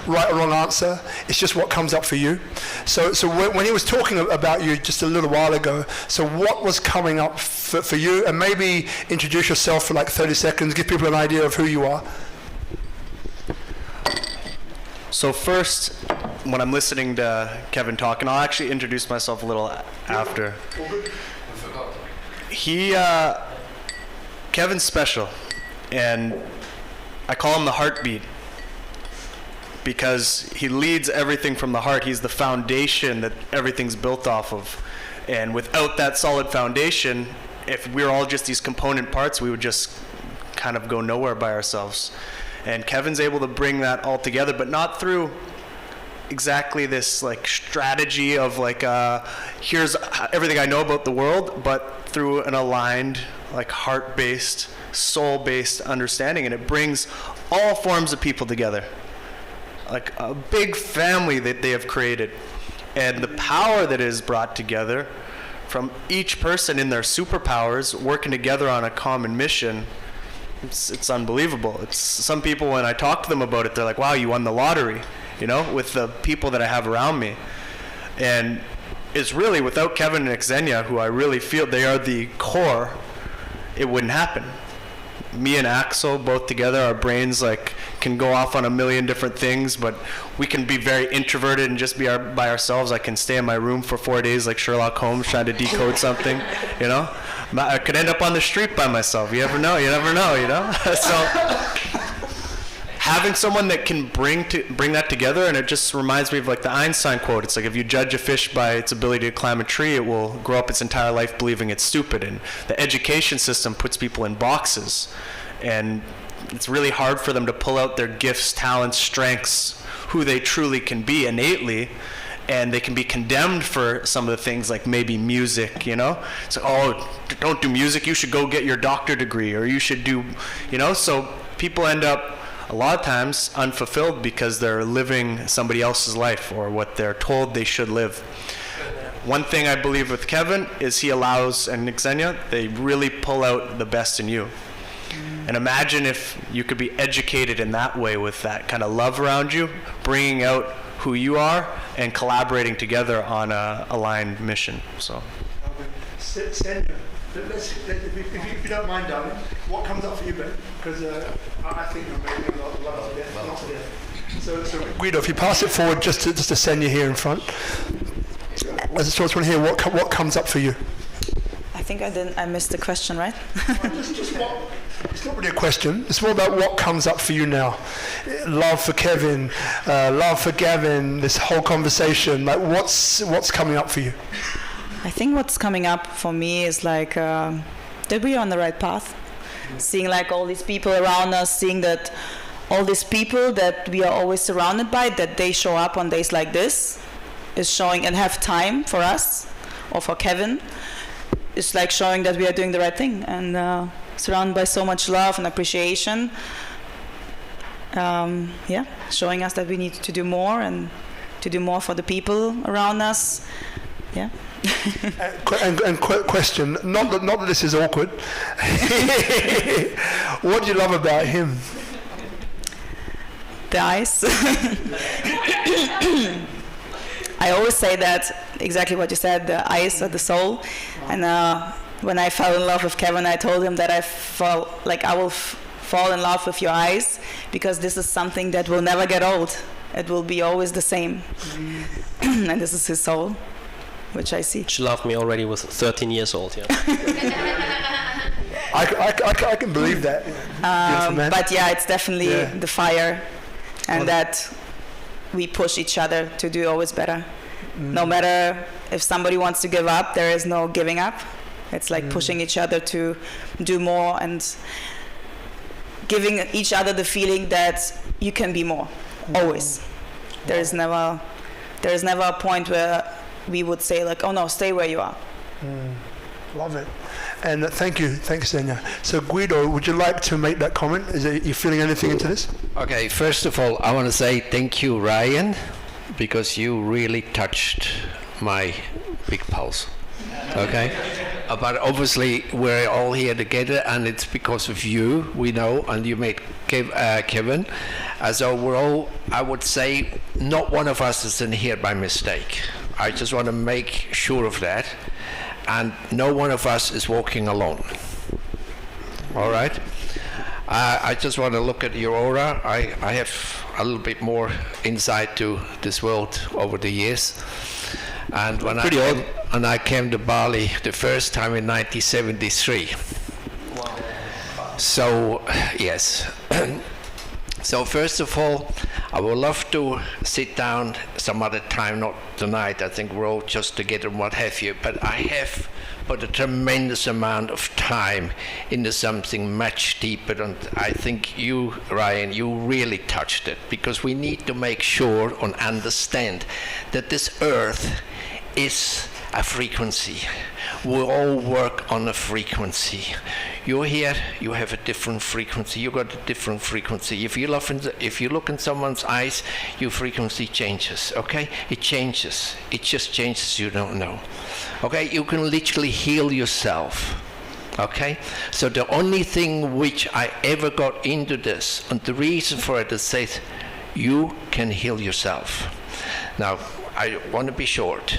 right or wrong answer. It's just what comes up for you. So when he was talking about you just a little while ago, so what was coming up for you? And maybe introduce yourself for like 30 seconds, give people an idea of who you are. So first, when I'm listening to Kevin talk, and I'll actually introduce myself a little after. Kevin's special, and I call him the heartbeat because he leads everything from the heart. He's the foundation that everything's built off of. And without that solid foundation, if we're all just these component parts, we would just kind of go nowhere by ourselves. And Kevin's able to bring that all together, but not through exactly this like strategy of like here's everything I know about the world, but through an aligned, like heart-based, soul-based understanding, and it brings all forms of people together, like a big family that they have created, and the power that is brought together from each person in their superpowers working together on a common mission. It's unbelievable. It's some people, when I talk to them about it, they're like, wow, you won the lottery, with the people that I have around me. And it's really without Kevin and Xenia, who I really feel they are the core, it wouldn't happen. Me and Axel both together, our brains like can go off on a million different things, but we can be very introverted and just be by ourselves. I can stay in my room for 4 days like Sherlock Holmes trying to decode something, I could end up on the street by myself. You never know, So having someone that can bring that together, and it just reminds me of like the Einstein quote. It's like, if you judge a fish by its ability to climb a tree, it will grow up its entire life believing it's stupid. And the education system puts people in boxes, and it's really hard for them to pull out their gifts, talents, strengths, who they truly can be innately. And they can be condemned for some of the things like maybe music, It's like, oh, don't do music, you should go get your doctor degree, or you should do, So people end up a lot of times unfulfilled because they're living somebody else's life or what they're told they should live. One thing I believe with Kevin is he allows, and Xenia, they really pull out the best in you. And imagine if you could be educated in that way with that kind of love around you, bringing out who you are and collaborating together on a aligned mission. So, Xenia, if you don't mind, darling, what comes up for you, Ben? Because I think you're making a lot of it. So Guido, if you pass it forward just to Xenia here in front. I just want to hear what comes up for you. I think I missed the question, right? It's not really a question. It's more about what comes up for you now. Love for Kevin, love for Gavin, this whole conversation. Like, what's coming up for you? I think what's coming up for me is like that we are on the right path. Seeing like all these people around us, seeing that all these people that we are always surrounded by, that they show up on days like this, is showing and have time for us or for Kevin. It's like showing that we are doing the right thing and surrounded by so much love and appreciation. Showing us that we need to do more and to do more for the people around us. Yeah. and question, not that this is awkward. What do you love about him? The eyes. I always say that, exactly what you said, the eyes are the soul. And when I fell in love with Kevin, I told him that I will fall in love with your eyes, because this is something that will never get old. It will be always the same. And this is his soul, which I see. She loved me already with 13 years old, yeah. I can believe that. But yeah, it's definitely the fire, and that we push each other to do always better. No matter if somebody wants to give up, there is no giving up. It's like pushing each other to do more and giving each other the feeling that you can be more. Always. There is never a point where we would say like, oh no, stay where you are. Love it. And thanks, Xenia. So Guido, would you like to make that comment? You feeling anything into this? Okay, first of all, I want to say thank you, Ryan, because you really touched my big pulse. Okay? But obviously, we're all here together, and it's because of you, we know, and you made Kevin. So we're all, I would say, not one of us is in here by mistake. I just want to make sure of that. And no one of us is walking alone. All right? I just want to look at your aura. I have a little bit more insight to this world over the years. And when I came to Bali the first time in 1973. Wow. So, yes. So first of all, I would love to sit down some other time, not tonight. I think we're all just together and what have you. But I have put a tremendous amount of time into something much deeper. And I think you, Ryan, you really touched it. Because we need to make sure and understand that this earth is a frequency. We all work on a frequency. You're here, you have a different frequency. You got a different frequency. If you look in someone's eyes, your frequency changes. Okay, it changes. It just changes. You don't know. Okay, you can literally heal yourself. Okay, so the only thing which I ever got into this, and the reason for it is says, you can heal yourself. Now, I want to be short.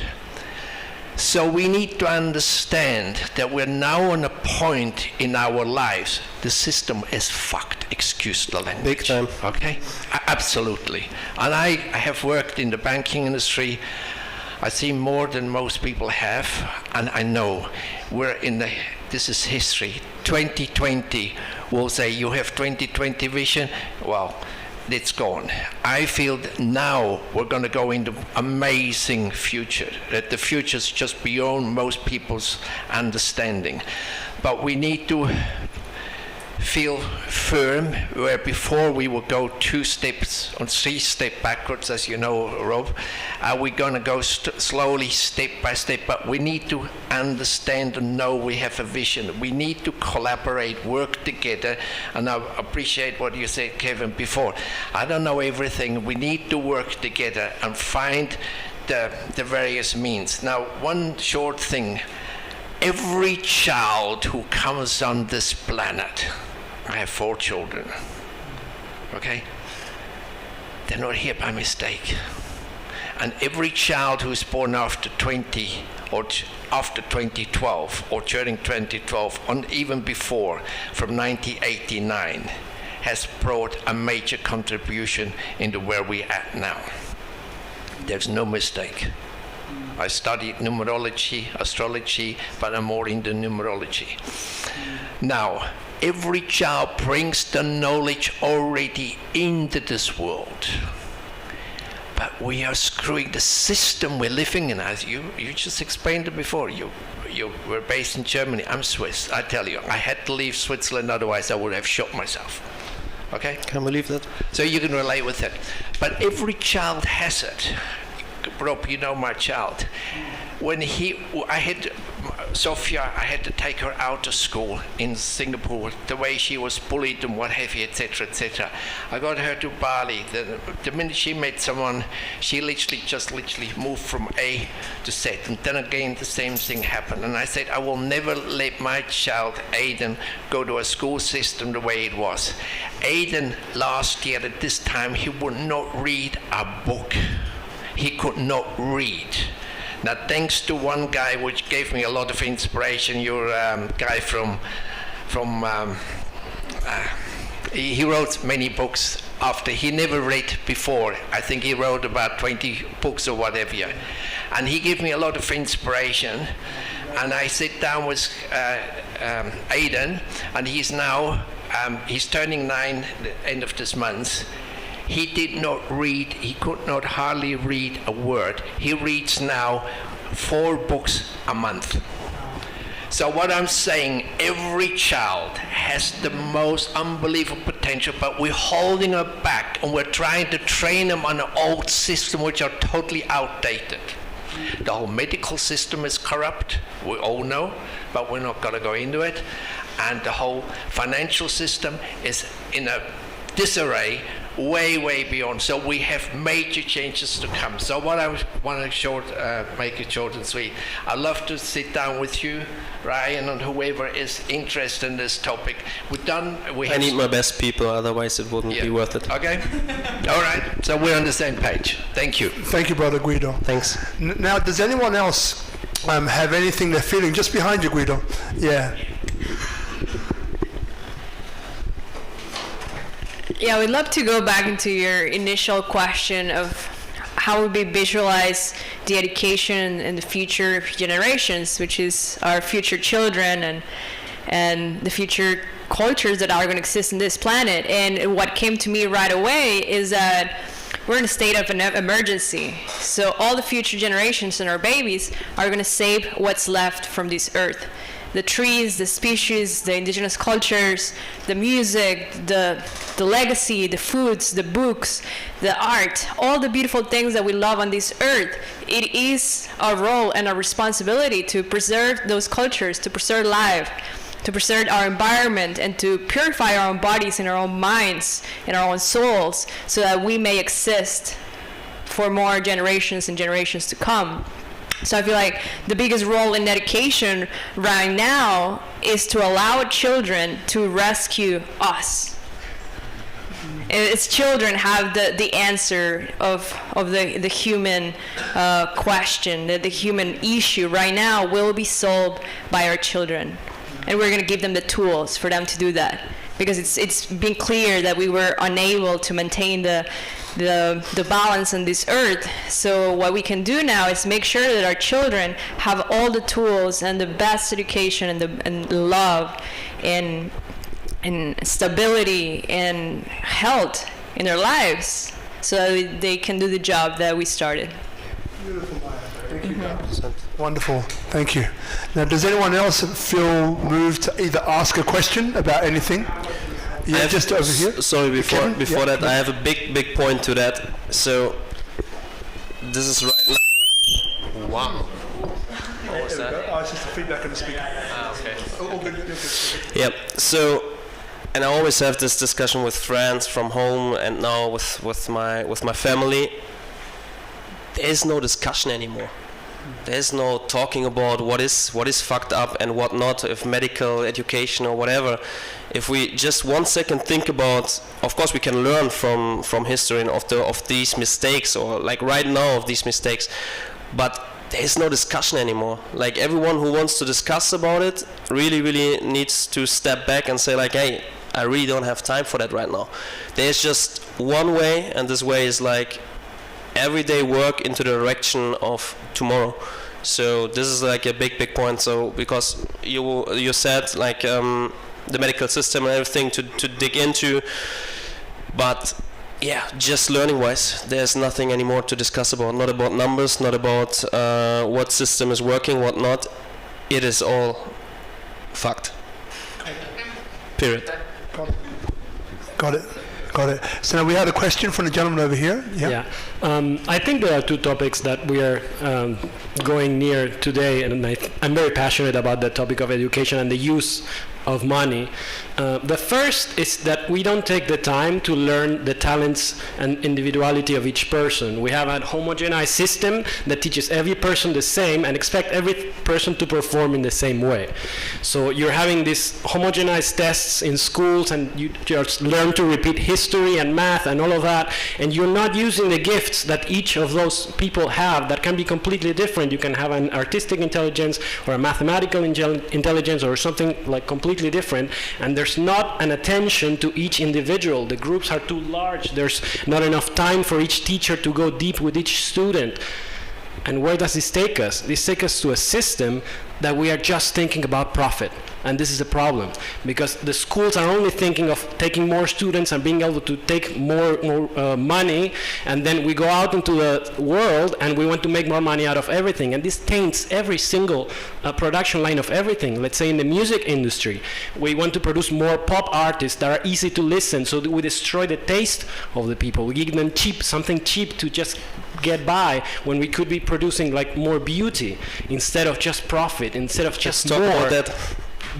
So we need to understand that we're now on a point in our lives. The system is fucked, excuse the language. Big time. Okay? Absolutely. And I have worked in the banking industry. I see more than most people have, and I know this is history. 2020 will say, you have 2020 vision. Well, it's gone. I feel that now we're going to go into amazing future. That the future is just beyond most people's understanding. But we need to feel firm, where before we would go 2 steps or 3 steps backwards, as you know, Rob. We're going to go slowly, step by step, but we need to understand and know we have a vision. We need to collaborate, work together, and I appreciate what you said, Kevin, before. I don't know everything. We need to work together and find the various means. Now, one short thing. Every child who comes on this planet, I have 4 children, okay? They're not here by mistake. And every child who's born after 20 or after 2012 or during 2012 and even before, from 1989, has brought a major contribution into where we're at now. There's no mistake. I studied numerology, astrology, but I'm more into numerology. Now, every child brings the knowledge already into this world. But we are screwing the system we're living in. As you just explained it before. You were based in Germany. I'm Swiss. I tell you, I had to leave Switzerland, otherwise I would have shot myself. Okay? Can't believe that. So you can relate with it. But every child has it. Rob, you know my child. When Sophia, I had to take her out of school in Singapore, the way she was bullied and what have you, etc., etc. I got her to Bali. The minute she met someone, she literally moved from A to Z. And then again, the same thing happened. And I said, I will never let my child, Aiden, go to a school system the way it was. Aiden, last year at this time, he would not read a book. He could not read. Now, thanks to one guy which gave me a lot of inspiration, your guy he wrote many books after. He never read before. I think he wrote about 20 books or whatever. And he gave me a lot of inspiration. And I sit down with Aiden, and he's now, he's turning 9 at the end of this month. He did not read, he could not hardly read a word. He reads now 4 books a month. So what I'm saying, every child has the most unbelievable potential, but we're holding her back and we're trying to train them on an old system which are totally outdated. The whole medical system is corrupt, we all know, but we're not going to go into it. And the whole financial system is in a disarray, way beyond. So we have major changes to come. So what I want to make it short and sweet. I'd love to sit down with you, Ryan, and whoever is interested in this topic. I need my best people, otherwise it wouldn't be worth it. Okay. All right. So we're on the same page. Thank you. Thank you, Brother Guido. Thanks. Now, does anyone else have anything they're feeling? Just behind you, Guido. Yeah. Yeah, we'd love to go back into your initial question of how we visualize the education and the future generations, which is our future children and the future cultures that are going to exist in this planet. And what came to me right away is that we're in a state of an emergency. So all the future generations and our babies are going to save what's left from this earth. The trees, the species, the indigenous cultures, the music, the legacy, the foods, the books, the art, all the beautiful things that we love on this earth. It is our role and our responsibility to preserve those cultures, to preserve life, to preserve our environment, and to purify our own bodies and our own minds and our own souls so that we may exist for more generations and generations to come. So I feel like the biggest role in education right now is to allow children to rescue us. Its children have the answer of the human question, the human issue right now will be solved by our children. And we're going to give them the tools for them to do that. Because it's been clear that we were unable to maintain the balance on this earth. So what we can do now is make sure that our children have all the tools and the best education and love and stability and health in their lives so that they can do the job that we started. Beautiful, Maya. Thank you. Wonderful. Thank you. Now, does anyone else feel moved to either ask a question about anything? Yeah, just over here. Sorry, before that, I have a big point to that. So, this is right now. Wow. What was that? Oh, it's just the feedback on the speaker. Okay. Oh, good. Yep. So, and I always have this discussion with friends from home, and now with my family. There is no discussion anymore. There's no talking about what is fucked up and what not, if medical education or whatever. If we just 1 second think about, of course we can learn from history and of these mistakes, or like right now of these mistakes, but there's no discussion anymore. Like everyone who wants to discuss about it really needs to step back and say like, hey, I really don't have time for that right now. There's just one way, and this way is like everyday work into the direction of tomorrow. So this is like a big point. So because you said like the medical system and everything to dig into, but yeah, just learning wise, there's nothing anymore to discuss about. Not about numbers, not about what system is working, what not. It is all fucked. Period. Got it. So now we had a question from the gentleman over here. Yeah. I think there are two topics that we are going near today, and I'm very passionate about the topic of education and the use of money. The first is that we don't take the time to learn the talents and individuality of each person. We have a homogenized system that teaches every person the same and expect every person to perform in the same way. So you're having these homogenized tests in schools, and you just learn to repeat history and math and all of that, and you're not using the gifts that each of those people have that can be completely different. You can have an artistic intelligence or a mathematical intelligence or something like completely different, and there's not an attention to each individual. The groups are too large. There's not enough time for each teacher to go deep with each student. And where does this take us? This takes us to a system that we are just thinking about profit. And this is a problem, because the schools are only thinking of taking more students and being able to take more money, and then we go out into the world and we want to make more money out of everything, and this taints every single production line of everything. Let's say in the music industry, we want to produce more pop artists that are easy to listen, so that we destroy the taste of the people. We give them something cheap to just get by, when we could be producing like more beauty instead of just profit, instead of just Let's more. talk about that.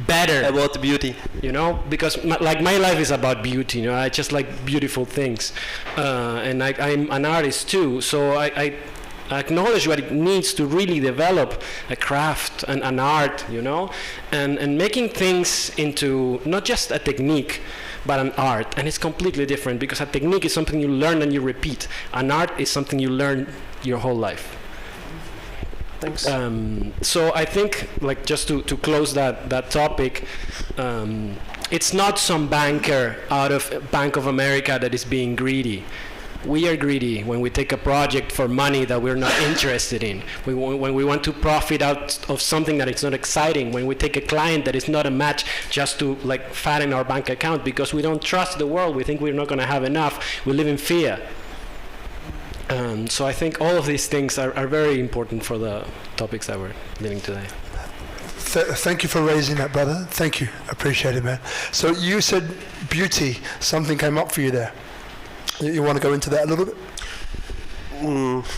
Better About the beauty. You know, because my life is about beauty. You know, I just like beautiful things, and I'm an artist too. So I acknowledge what it needs to really develop a craft and an art. You know, and making things into not just a technique, but an art. And it's completely different, because a technique is something you learn and you repeat. An art is something you learn your whole life. Thanks. So I think, like, just to close that topic, it's not some banker out of Bank of America that is being greedy. We are greedy when we take a project for money that we're not interested in. When we want to profit out of something that is not exciting. When we take a client that is not a match just to like fatten our bank account because we don't trust the world. We think we're not going to have enough. We live in fear. So I think all of these things are very important for the topics that we're dealing today. Thank you for raising that, brother. Thank you. Appreciate it, man. So you said beauty. Something came up for you there. You want to go into that a little bit?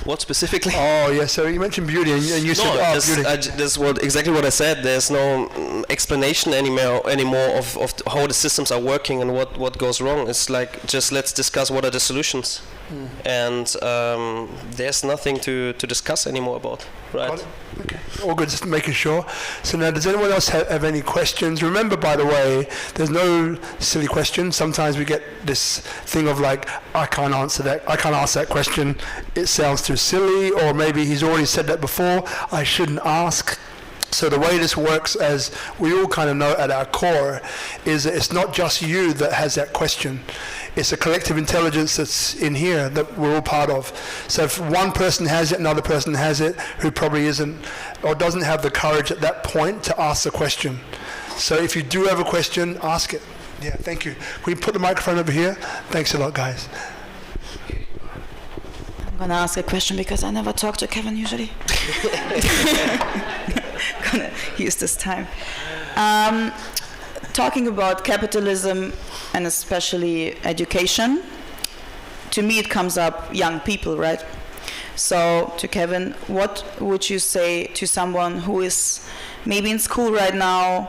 What specifically? Oh, yeah. So you mentioned beauty, and you said, beauty. That's exactly what I said. There's no explanation anymore of how the systems are working and what goes wrong. It's like, just let's discuss what are the solutions. And there's nothing to discuss anymore about, right? Okay. All good, just making sure. So now, does anyone else have any questions? Remember, by the way, there's no silly questions. Sometimes we get this thing of like, I can't answer that question. It sounds too silly, or maybe he's already said that before. I shouldn't ask. So the way this works, as we all kind of know at our core, is that it's not just you that has that question. It's a collective intelligence that's in here that we're all part of. So if one person has it, another person has it, who probably isn't or doesn't have the courage at that point to ask the question. So if you do have a question, ask it. Yeah, thank you. Can we put the microphone over here? Thanks a lot, guys. I'm gonna ask a question because I never talk to Kevin usually. Gonna use this time. Talking about capitalism and especially education, to me it comes up young people, right? So to Kevin, what would you say to someone who is maybe in school right now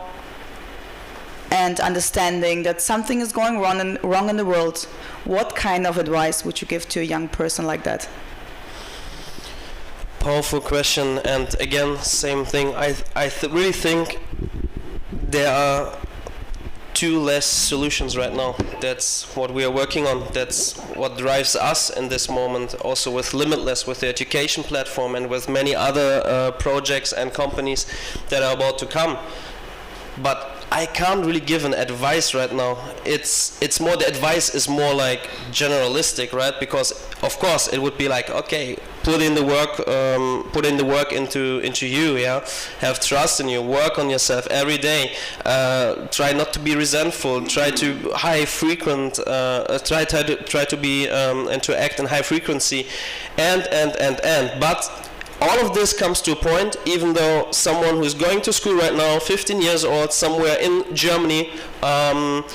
and understanding that something is going wrong in the world? What kind of advice would you give to a young person like that? Powerful question, and again, same thing. I really think there are two less solutions right now. That's what we are working on. That's what drives us in this moment, also with Limitless, with the education platform, and with many other projects and companies that are about to come. But I can't really give an advice right now. It's more, the advice is more like generalistic, right? Because of course it would be like, okay, put in the work into you, yeah. Have trust in you. Work on yourself every day. Try not to be resentful. Try to try to be and to act in high frequency, and. But all of this comes to a point, even though someone who's going to school right now, 15 years old, somewhere in Germany, and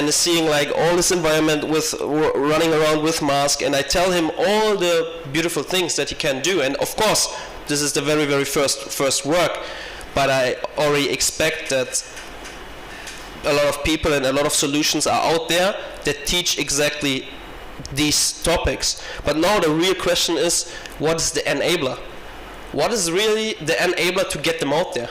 is seeing like all this environment with running around with mask, and I tell him all the beautiful things that he can do, and of course, this is the very, very first work, but I already expect that a lot of people and a lot of solutions are out there that teach exactly these topics. But now the real question is, what is the enabler? What is really the enabler to get them out there?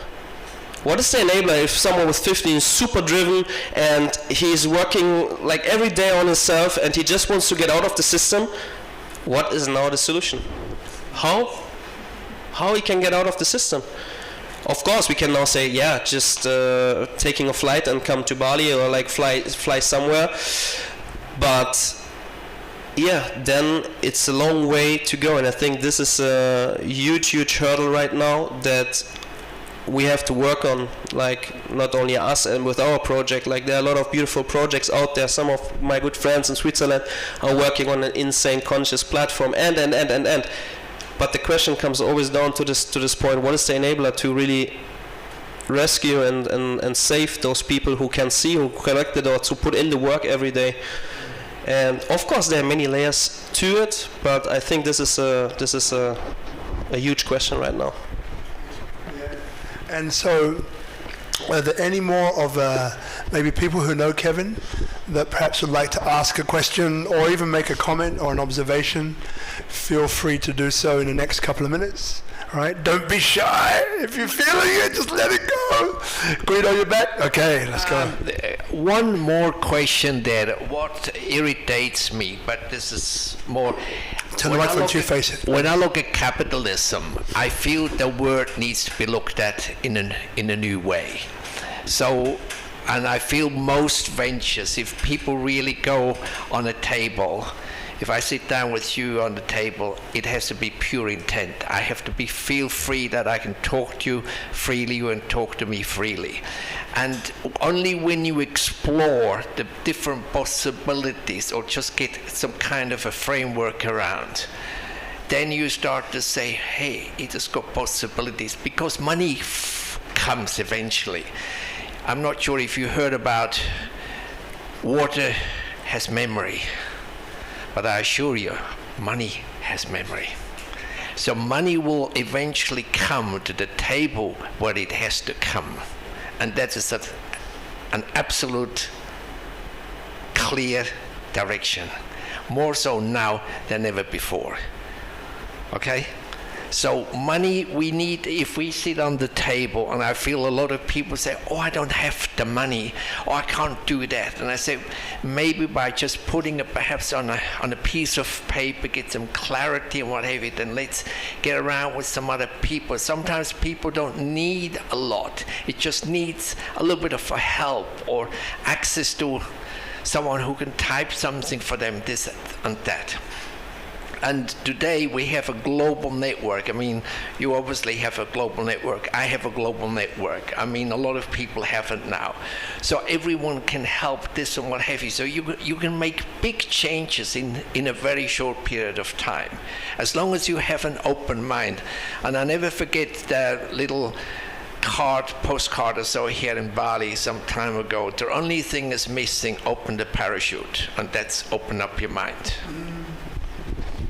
What is the enabler if someone with 15 is super driven and he's working like every day on himself and he just wants to get out of the system? What is now the solution? How he can get out of the system? Of course, we can now say, yeah, just taking a flight and come to Bali, or like fly somewhere. But yeah, then it's a long way to go, and I think this is a huge hurdle right now that we have to work on, like not only us and with our project, like there are a lot of beautiful projects out there. Some of my good friends in Switzerland are working on an insane conscious platform and. But the question comes always down to this point: what is the enabler to really rescue and save those people who can see, who collect the dots, who put in the work every day? And of course there are many layers to it, but I think this is a huge question right now. And so, are there any more of maybe people who know Kevin that perhaps would like to ask a question or even make a comment or an observation? Feel free to do so in the next couple of minutes. All right, don't be shy. If you're feeling it, just let it go. Guido, you're back? Okay, let's go. One more question there. What irritates me, but this is more... Turn the microphone to your face. When I look at capitalism, I feel the word needs to be looked at in a new way. So, and I feel most ventures, if people really go on a table, if I sit down with you on the table, it has to be pure intent. I have to feel free that I can talk to you freely, you can talk to me freely. And only when you explore the different possibilities or just get some kind of a framework around, then you start to say, hey, it has got possibilities, because money comes eventually. I'm not sure if you heard about water has memory. But I assure you, money has memory. So money will eventually come to the table where it has to come. And that is an absolute clear direction. More so now than ever before. Okay? So money we need, if we sit on the table, and I feel a lot of people say, oh, I don't have the money, or I can't do that. And I say, maybe by just putting it perhaps on a piece of paper, get some clarity and what have you, then let's get around with some other people. Sometimes people don't need a lot. It just needs a little bit of a help or access to someone who can type something for them, this and that. And today we have a global network. I mean, you obviously have a global network. I have a global network. I mean, a lot of people have it now. So everyone can help this and what have you. So you can make big changes in a very short period of time, as long as you have an open mind. And I never forget the little postcard I saw here in Bali some time ago. The only thing is missing, open the parachute. And that's open up your mind.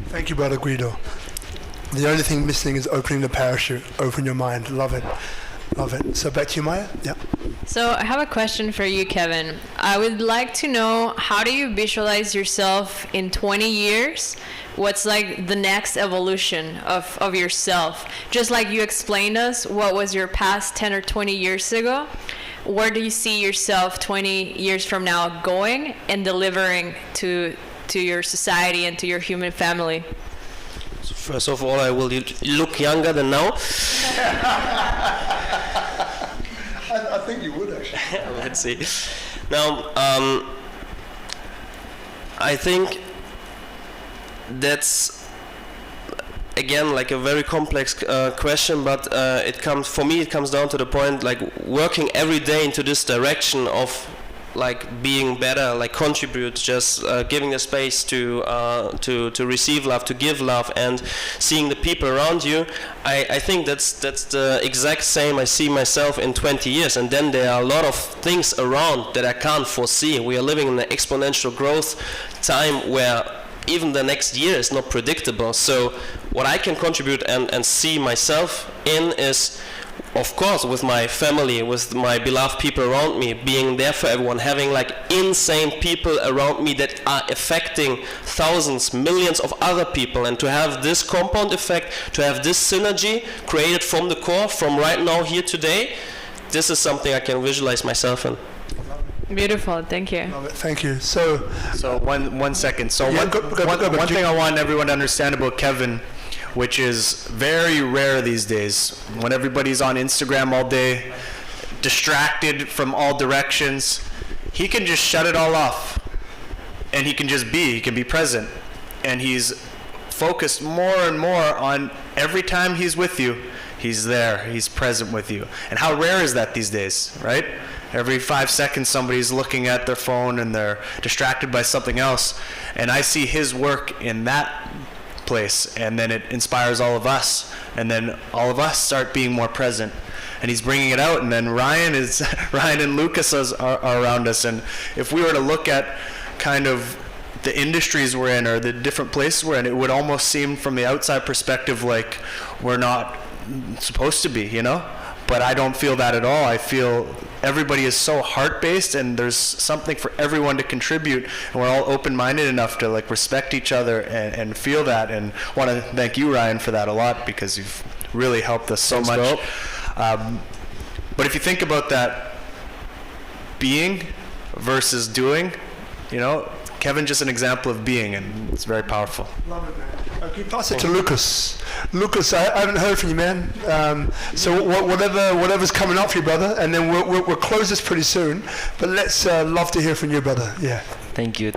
Thank you, Brother Guido. The only thing missing is opening the parachute. Open your mind. Love it. Love it. So back to you, Maya. Yeah. So I have a question for you, Kevin. I would like to know, how do you visualize yourself in 20 years? What's like the next evolution of yourself? Just like you explained us, what was your past 10 or 20 years ago? Where do you see yourself 20 years from now going and delivering to your society and to your human family? So first of all, I will look younger than now. I think you would, actually. Let's see. Now, I think that's again like a very complex question, but it comes down to the point, like working every day into this direction of like being better, like contribute, just giving the space to receive love, to give love, and seeing the people around you. I think that's the exact same I see myself in 20 years, and then there are a lot of things around that I can't foresee. We are living in an exponential growth time where even the next year is not predictable. So what I can contribute and see myself in is, of course, with my family, with my beloved people around me, being there for everyone, having like insane people around me that are affecting thousands, millions of other people, and to have this compound effect, to have this synergy created from the core, from right now, here today, this is something I can visualize myself in. Beautiful, thank you. Love it. Thank you. So one second. So Yeah, one thing I want everyone to understand about Kevin, which is very rare these days, when everybody's on Instagram all day, distracted from all directions, he can just shut it all off, and he can be present, and he's focused more and more on every time he's with you, He's there. He's present with you. And how rare is that these days, right? Every 5 seconds somebody's looking at their phone and they're distracted by something else. And I see his work in that place, and then it inspires all of us. And then all of us start being more present. And he's bringing it out, and then Ryan and Lucas are around us. And if we were to look at kind of the industries we're in or the different places we're in, it would almost seem from the outside perspective like we're not supposed to be, you know? But I don't feel that at all. I feel everybody is so heart-based, and there's something for everyone to contribute, and we're all open-minded enough to like respect each other and feel that. And want to thank you, Ryan, for that a lot, because you've really helped us so much. But if you think about that being versus doing, you know, Kevin's just an example of being, and it's very powerful. Love it, man. Okay, pass it to Lucas. Lucas, I haven't heard from you, man. So whatever's coming up for you, brother, and then we'll close this pretty soon. But let's love to hear from you, brother. Yeah. Thank you.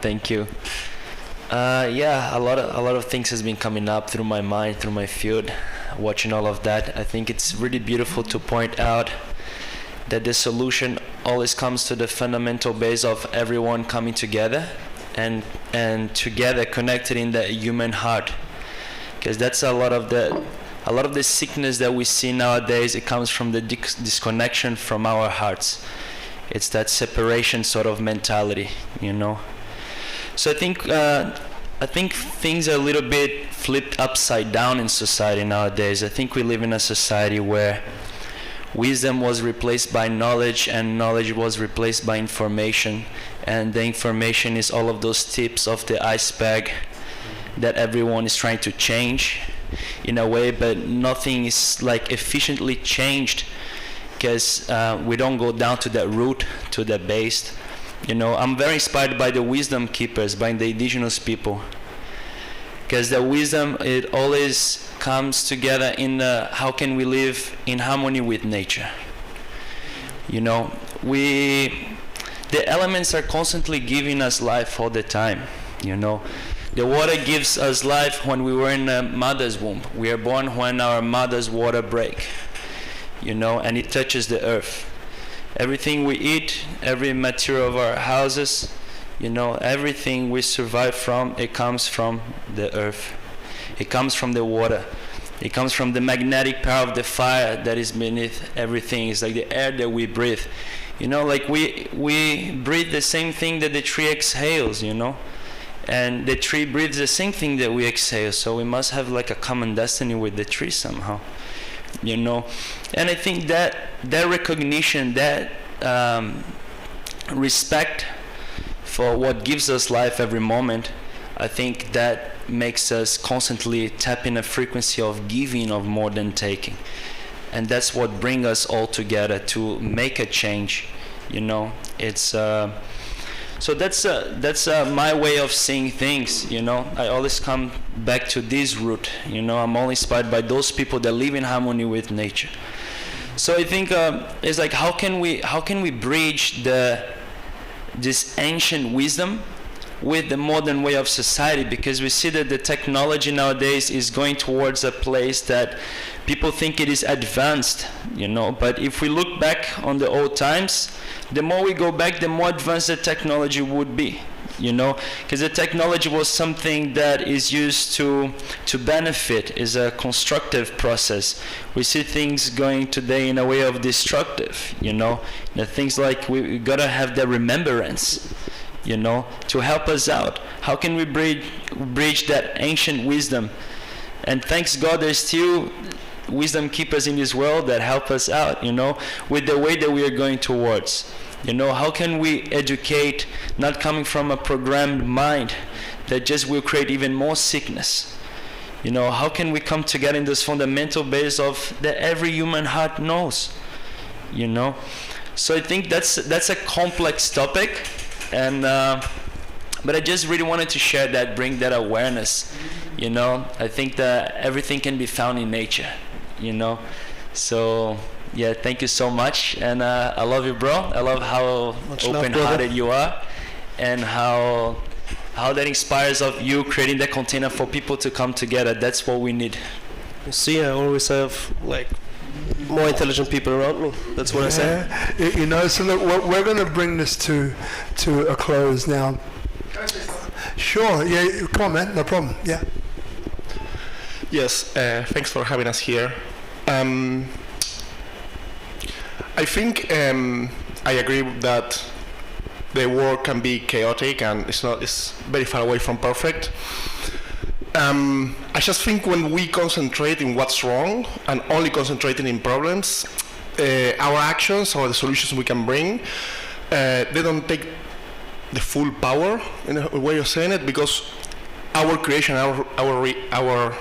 Yeah, a lot of things has been coming up through my mind, through my field, watching all of that. I think it's really beautiful to point out that the solution always comes to the fundamental base of everyone coming together and together connected in the human heart, because that's a lot of the sickness that we see nowadays. It comes from the disconnection from our hearts. It's that separation sort of mentality, you know. So I think things are a little bit flipped upside down in society nowadays. I think we live in a society where wisdom was replaced by knowledge, and knowledge was replaced by information, and the information is all of those tips of the iceberg that everyone is trying to change in a way, but nothing is like efficiently changed, because we don't go down to that root, to the base. You know, I'm very inspired by the wisdom keepers, by the indigenous people, because the wisdom, it always comes together in how can we live in harmony with nature. You know, the elements are constantly giving us life all the time. You know, the water gives us life when we were in a mother's womb. We are born when our mother's water break, you know, and it touches the earth. Everything we eat, every material of our houses, you know, everything we survive from, it comes from the earth. It comes from the water. It comes from the magnetic power of the fire that is beneath everything. It's like the air that we breathe. You know, like we breathe the same thing that the tree exhales, you know. And the tree breathes the same thing that we exhale. So we must have like a common destiny with the tree somehow, you know. And I think that recognition, that respect for what gives us life every moment, I think that makes us constantly tap in a frequency of giving of more than taking. And that's what brings us all together to make a change, you know. It's so that's my way of seeing things, you know. I always come back to this root, you know. I'm only inspired by those people that live in harmony with nature. So I think it's like how can we bridge this ancient wisdom with the modern way of society, because we see that the technology nowadays is going towards a place that people think it is advanced, you know. But if we look back on the old times, the more we go back, the more advanced the technology would be, you know, because the technology was something that is used to benefit, is a constructive process. We see things going today in a way of destructive, you know. The things like we gotta have the remembrance, you know, to help us out. How can we bridge that ancient wisdom? And thanks God there's still wisdom keepers in this world that help us out, you know, with the way that we are going towards. You know, how can we educate, not coming from a programmed mind that just will create even more sickness? You know, how can we come together in this fundamental base of that every human heart knows, you know? So I think that's a complex topic, and but I just really wanted to share that, bring that awareness, you know. I think that everything can be found in nature, you know. So yeah, thank you so much, and I love you, bro. I love how open-hearted you are, and how that inspires of you creating the container for people to come together. That's what we need. See, I always have like more intelligent people around me. That's what I say. You know, so look, we're going to bring this to a close now. Sure, yeah, come on, man, no problem, yeah. Yes, thanks for having us here. I think I agree that the world can be chaotic and it's very far away from perfect. I just think when we concentrate in what's wrong and only concentrating in problems, our actions or the solutions we can bring, they don't take the full power in a way of saying it, because our creation, our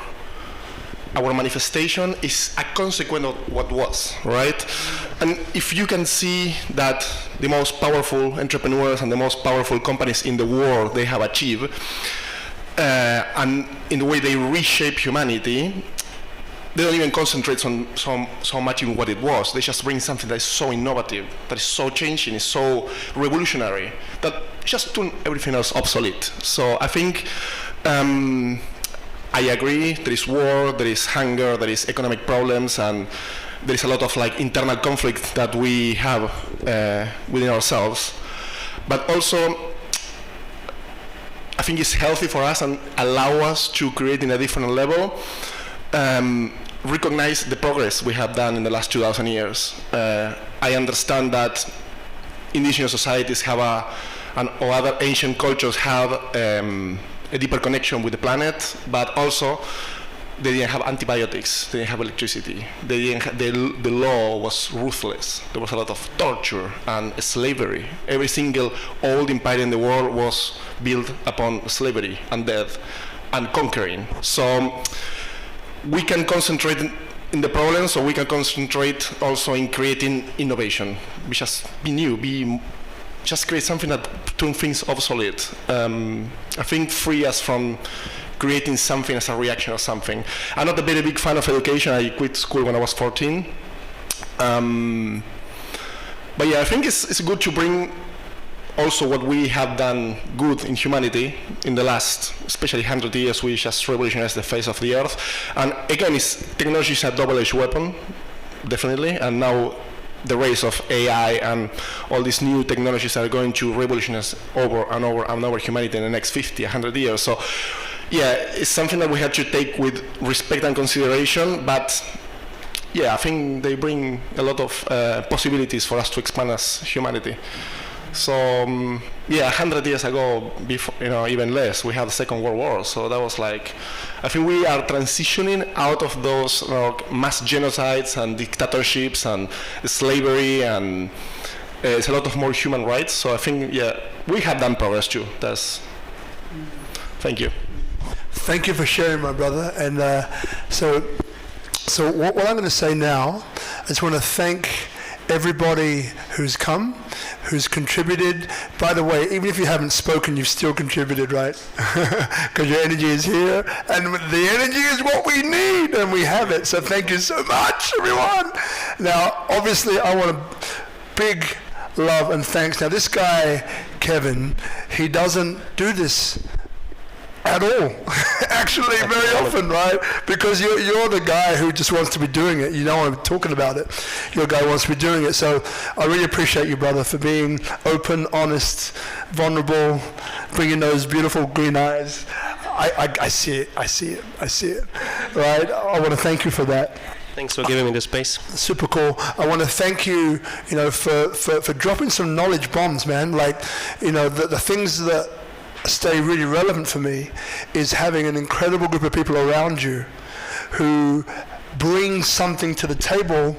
manifestation is a consequence of what was, right? And if you can see that the most powerful entrepreneurs and the most powerful companies in the world, they have achieved, and in the way they reshape humanity, they don't even concentrate on so much in what it was. They just bring something that is so innovative, that is so changing, is so revolutionary, that just turn everything else obsolete. So I think I agree, there is war, there is hunger, there is economic problems, and there is a lot of internal conflict that we have within ourselves. But also, I think it's healthy for us and allow us to create in a different level, recognize the progress we have done in the last 2,000 years. I understand that indigenous societies have or other ancient cultures have a deeper connection with the planet, but also they didn't have antibiotics, they didn't have electricity, the law was ruthless. There was a lot of torture and slavery. Every single old empire in the world was built upon slavery and death and conquering. So we can concentrate in the problems, or we can concentrate also in creating innovation. We just be new, just create something that turns things obsolete. I think free us from creating something as a reaction or something. I'm not a very big fan of education. I quit school when I was 14. But yeah, I think it's good to bring also what we have done good in humanity in the last, especially 100 years. We just revolutionized the face of the earth. And again, technology is a double-edged weapon, definitely. And now the rise of AI and all these new technologies are going to revolutionize over and over and over humanity in the next 50, 100 years. So yeah, it's something that we have to take with respect and consideration, but yeah, I think they bring a lot of possibilities for us to expand as humanity. So yeah, 100 years ago, before, even less, we had the Second World War. So that was I think we are transitioning out of those mass genocides and dictatorships and slavery, and it's a lot of more human rights. So I think, yeah, we have done progress too. Thank you. Thank you for sharing, my brother. And so what I'm going to say now, I just want to thank everybody who's come, who's contributed. By the way, even if you haven't spoken, you've still contributed, right? Because your energy is here, and the energy is what we need, and we have it. So thank you so much, everyone. Now, obviously, I want a big love and thanks. Now, this guy, Kevin, he doesn't do this at all, actually, very often, right? Because you're the guy who just wants to be doing it. You know, I'm talking about it. You're the guy who wants to be doing it. So I really appreciate you, brother, for being open, honest, vulnerable, bringing those beautiful green eyes. I see it, right? I want to thank you for that. Thanks for giving me the space. Super cool. I want to thank you, for dropping some knowledge bombs, man. The things that stay really relevant for me is having an incredible group of people around you who bring something to the table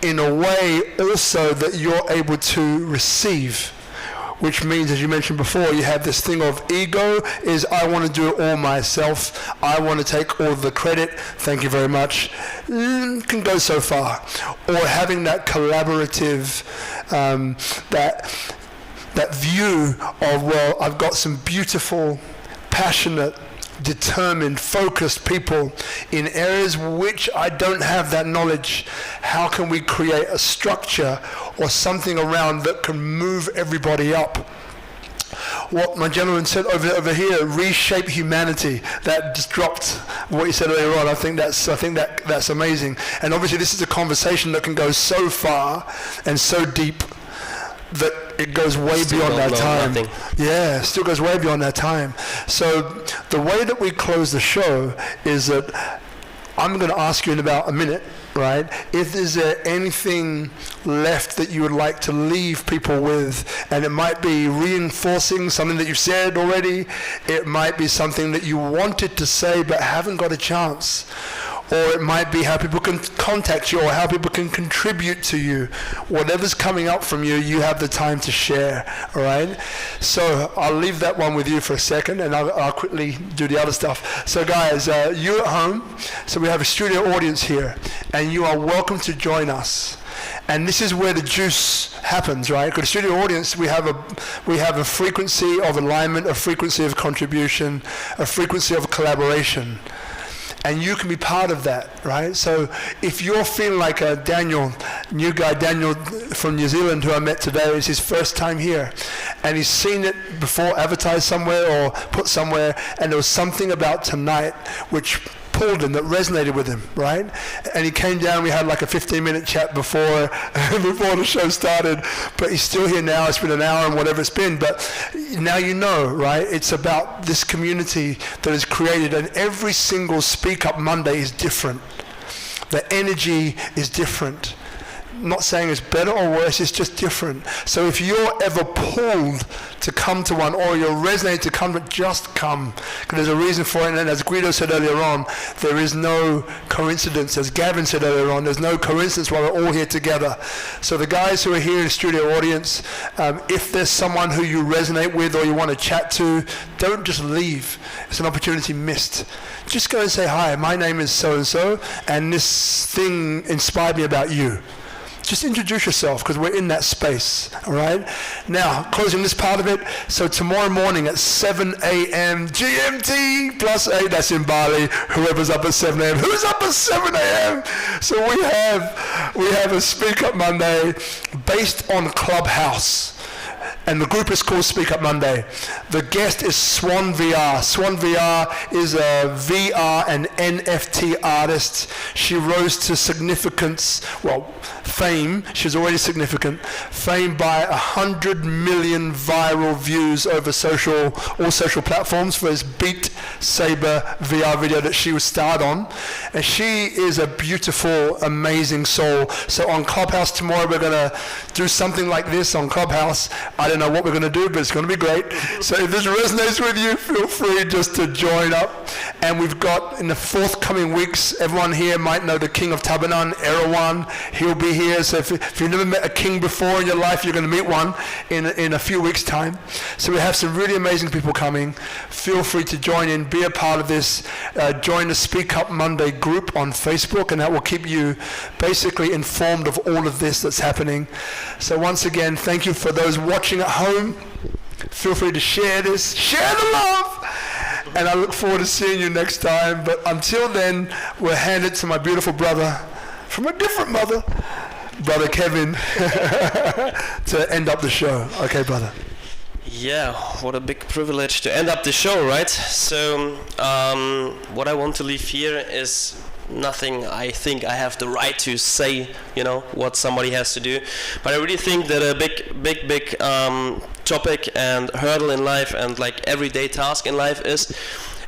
in a way also that you're able to receive, which means, as you mentioned before, you have this thing of ego is I want to do it all myself, I want to take all the credit, thank you very much, can go so far. Or having that collaborative, that view of, well, I've got some beautiful, passionate, determined, focused people in areas which I don't have that knowledge. How can we create a structure or something around that can move everybody up? what my gentleman said over here, reshape humanity. That just dropped what he said earlier on. I think that's amazing. And obviously this is a conversation that can go so far and so deep that it goes way beyond that time. Nothing. Yeah, still goes way beyond that time. So the way that we close the show is that I'm going to ask you in about a minute, right? If is there anything left that you would like to leave people with, and it might be reinforcing something that you've said already, it might be something that you wanted to say but haven't got a chance, or it might be how people can contact you or how people can contribute to you. Whatever's coming up from you, you have the time to share, all right? So I'll leave that one with you for a second, and I'll quickly do the other stuff. So guys, you at home, so we have a studio audience here, and you are welcome to join us. And this is where the juice happens, right? Because the studio audience, we have a frequency of alignment, a frequency of contribution, a frequency of collaboration. And you can be part of that, right? So if you're feeling like a new guy Daniel from New Zealand, who I met today, is his first time here, and he's seen it before advertised somewhere or put somewhere, and there was something about tonight which pulled him, that resonated with him, right? And he came down, we had like a 15-minute chat before the show started, but he's still here now. It's been an hour and whatever it's been, but now you know, right? It's about this community that is created, and every single Speak Up Monday is different. The energy is different. I'm not saying it's better or worse, it's just different. So if you're ever pulled to come to one, or you're resonating to come, just come. Because there's a reason for it, and as Guido said earlier on, there is no coincidence. As Gavin said earlier on, there's no coincidence why we're all here together. So the guys who are here in the studio audience, if there's someone who you resonate with or you want to chat to, don't just leave. It's an opportunity missed. Just go and say, hi, my name is so-and-so, and this thing inspired me about you. Just introduce yourself, because we're in that space, all right? Now, closing this part of it, so tomorrow morning at 7 a.m. GMT plus 8, that's in Bali, whoever's up at 7 a.m. Who's up at 7 a.m.? So we have a Speak Up Monday based on Clubhouse. And the group is called Speak Up Monday. The guest is Swan VR. Swan VR is a VR and NFT artist. She rose to significance, fame. She's already significant. Fame by 100 million viral views over all social platforms for this Beat Saber VR video that she was starred on. And she is a beautiful, amazing soul. So on Clubhouse tomorrow, we're going to do something like this on Clubhouse. I don't know what we're going to do, but it's going to be great. So if this resonates with you, feel free just to join up. And we've got, in the forthcoming weeks, everyone here might know the King of Tabanan, Erewhon. He'll be here. So if you've never met a king before in your life, you're going to meet one in a few weeks' time. So we have some really amazing people coming. Feel free to join in, be a part of this. Join the Speak Up Monday group on Facebook, and that will keep you basically informed of all of this that's happening. So once again, thank you for those watching at home. Feel free to share this, share the love, and I look forward to seeing you next time. But until then, we'll hand it to my beautiful brother from a different mother, Brother Kevin, to end up the show. Okay, brother. Yeah, what a big privilege to end up the show, right? So what I want to leave here is nothing I think I have the right to say, what somebody has to do. But I really think that a big topic and hurdle in life and like everyday task in life is,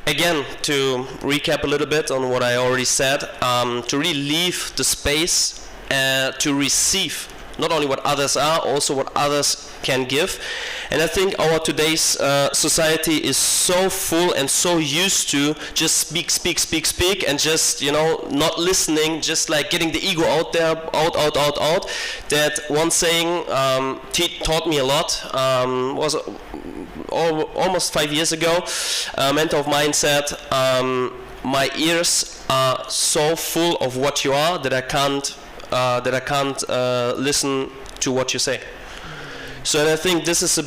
again, to recap a little bit on what I already said, to really leave the space to receive not only what others are, also what others can give. And I think our today's society is so full and so used to just speak, and just, not listening, just like getting the ego out there, out, that one saying taught me a lot, was almost 5 years ago. A mentor of mine said, my ears are so full of what you are that I can't listen to what you say. So I think this is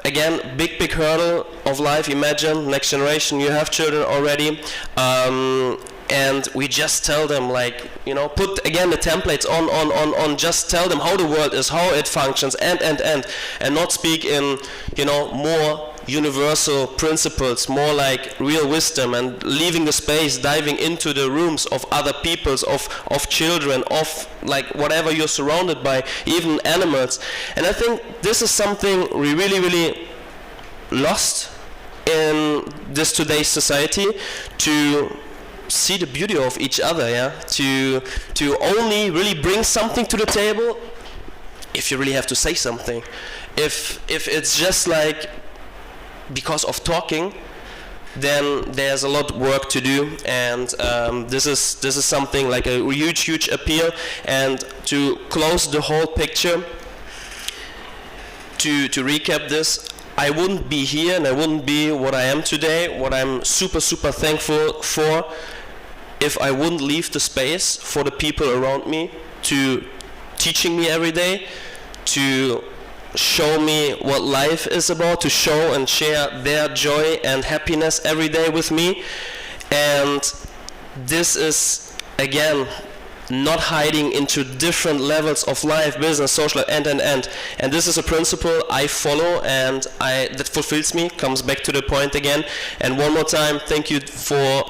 again big hurdle of life. Imagine next generation, you have children already, and we just tell them put again the templates on just tell them how the world is, how it functions, and not speak in more universal principles, more like real wisdom, and leaving the space, diving into the rooms of other peoples, of children, of like whatever you're surrounded by, even animals. And I think this is something we really, really lost in this today's society, to see the beauty of each other, yeah? To only really bring something to the table if you really have to say something. If it's just like because of talking, then there's a lot of work to do, and this is something like a huge appeal. And to close the whole picture, to recap this, I wouldn't be here and I wouldn't be what I am today, what I'm super thankful for, if I wouldn't leave the space for the people around me to teaching me every day, to show me what life is about, to show and share their joy and happiness every day with me. And this is, again, not hiding into different levels of life, business, social, and this is a principle I follow, and that fulfills me, comes back to the point again. And one more time, thank you for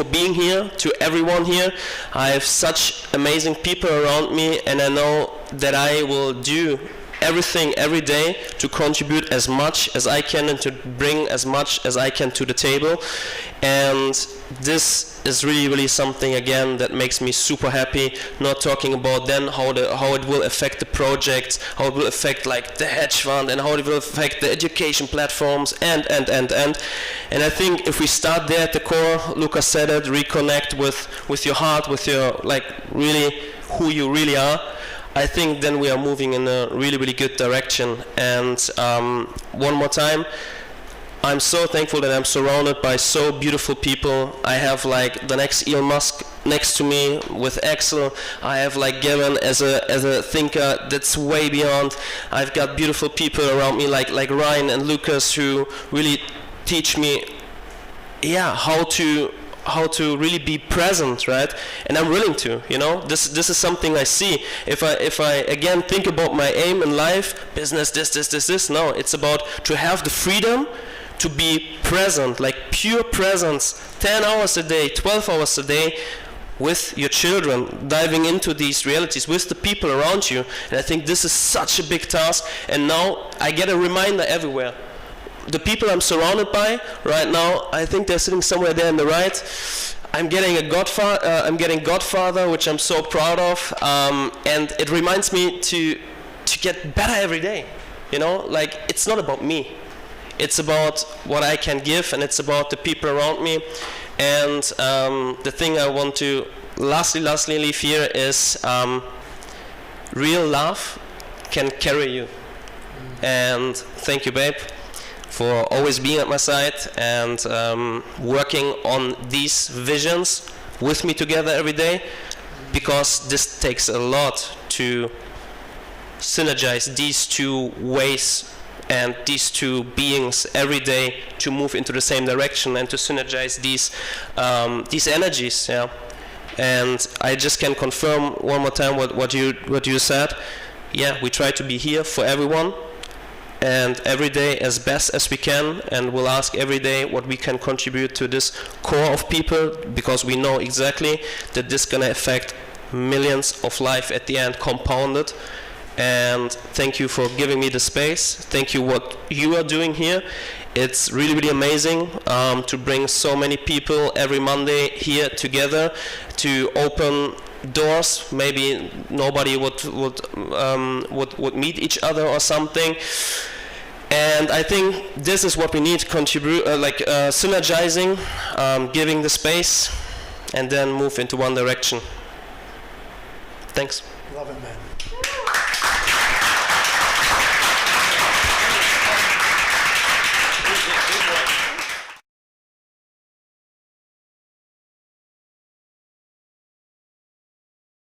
being here, to everyone here. I have such amazing people around me, and I know that I will do everything every day to contribute as much as I can and to bring as much as I can to the table. And this is really something, again, that makes me super happy. Not talking about then how it will affect the projects, how it will affect like the hedge fund, and how it will affect the education platforms, and I think if we start there at the core, Lucas said it, reconnect with your heart, with your like really who you really are, I think then we are moving in a really good direction. And one more time, I'm so thankful that I'm surrounded by so beautiful people. I have like the next Elon Musk next to me with Axel. I have like Gavin as a thinker that's way beyond. I've got beautiful people around me like Ryan and Lucas, who really teach me, how to really be present, right? And I'm willing to, this is something I see. If I again think about my aim in life, business, this, no, it's about to have the freedom to be present, like pure presence, 10 hours a day, 12 hours a day, with your children, diving into these realities with the people around you. And I think this is such a big task, and now I get a reminder everywhere. The people I'm surrounded by right now, I think they're sitting somewhere there on the right. I'm getting Godfather, which I'm so proud of, and it reminds me to get better every day. Like, it's not about me. It's about what I can give, and it's about the people around me. And the thing I want to lastly leave here is real love can carry you. And thank you, babe, for always being at my side and working on these visions with me together every day, because this takes a lot to synergize these two ways and these two beings every day to move into the same direction and to synergize these energies. And I just can confirm one more time what you said. We try to be here for everyone, and every day as best as we can, and we'll ask every day what we can contribute to this core of people, because we know exactly that this is going to affect millions of life at the end, compounded. And thank you for giving me the space. Thank you what you are doing here. It's really amazing to bring so many people every Monday here together to open doors. Maybe nobody would meet each other or something. And I think this is what we need, synergizing, giving the space, and then move into one direction. Thanks. Love it, man.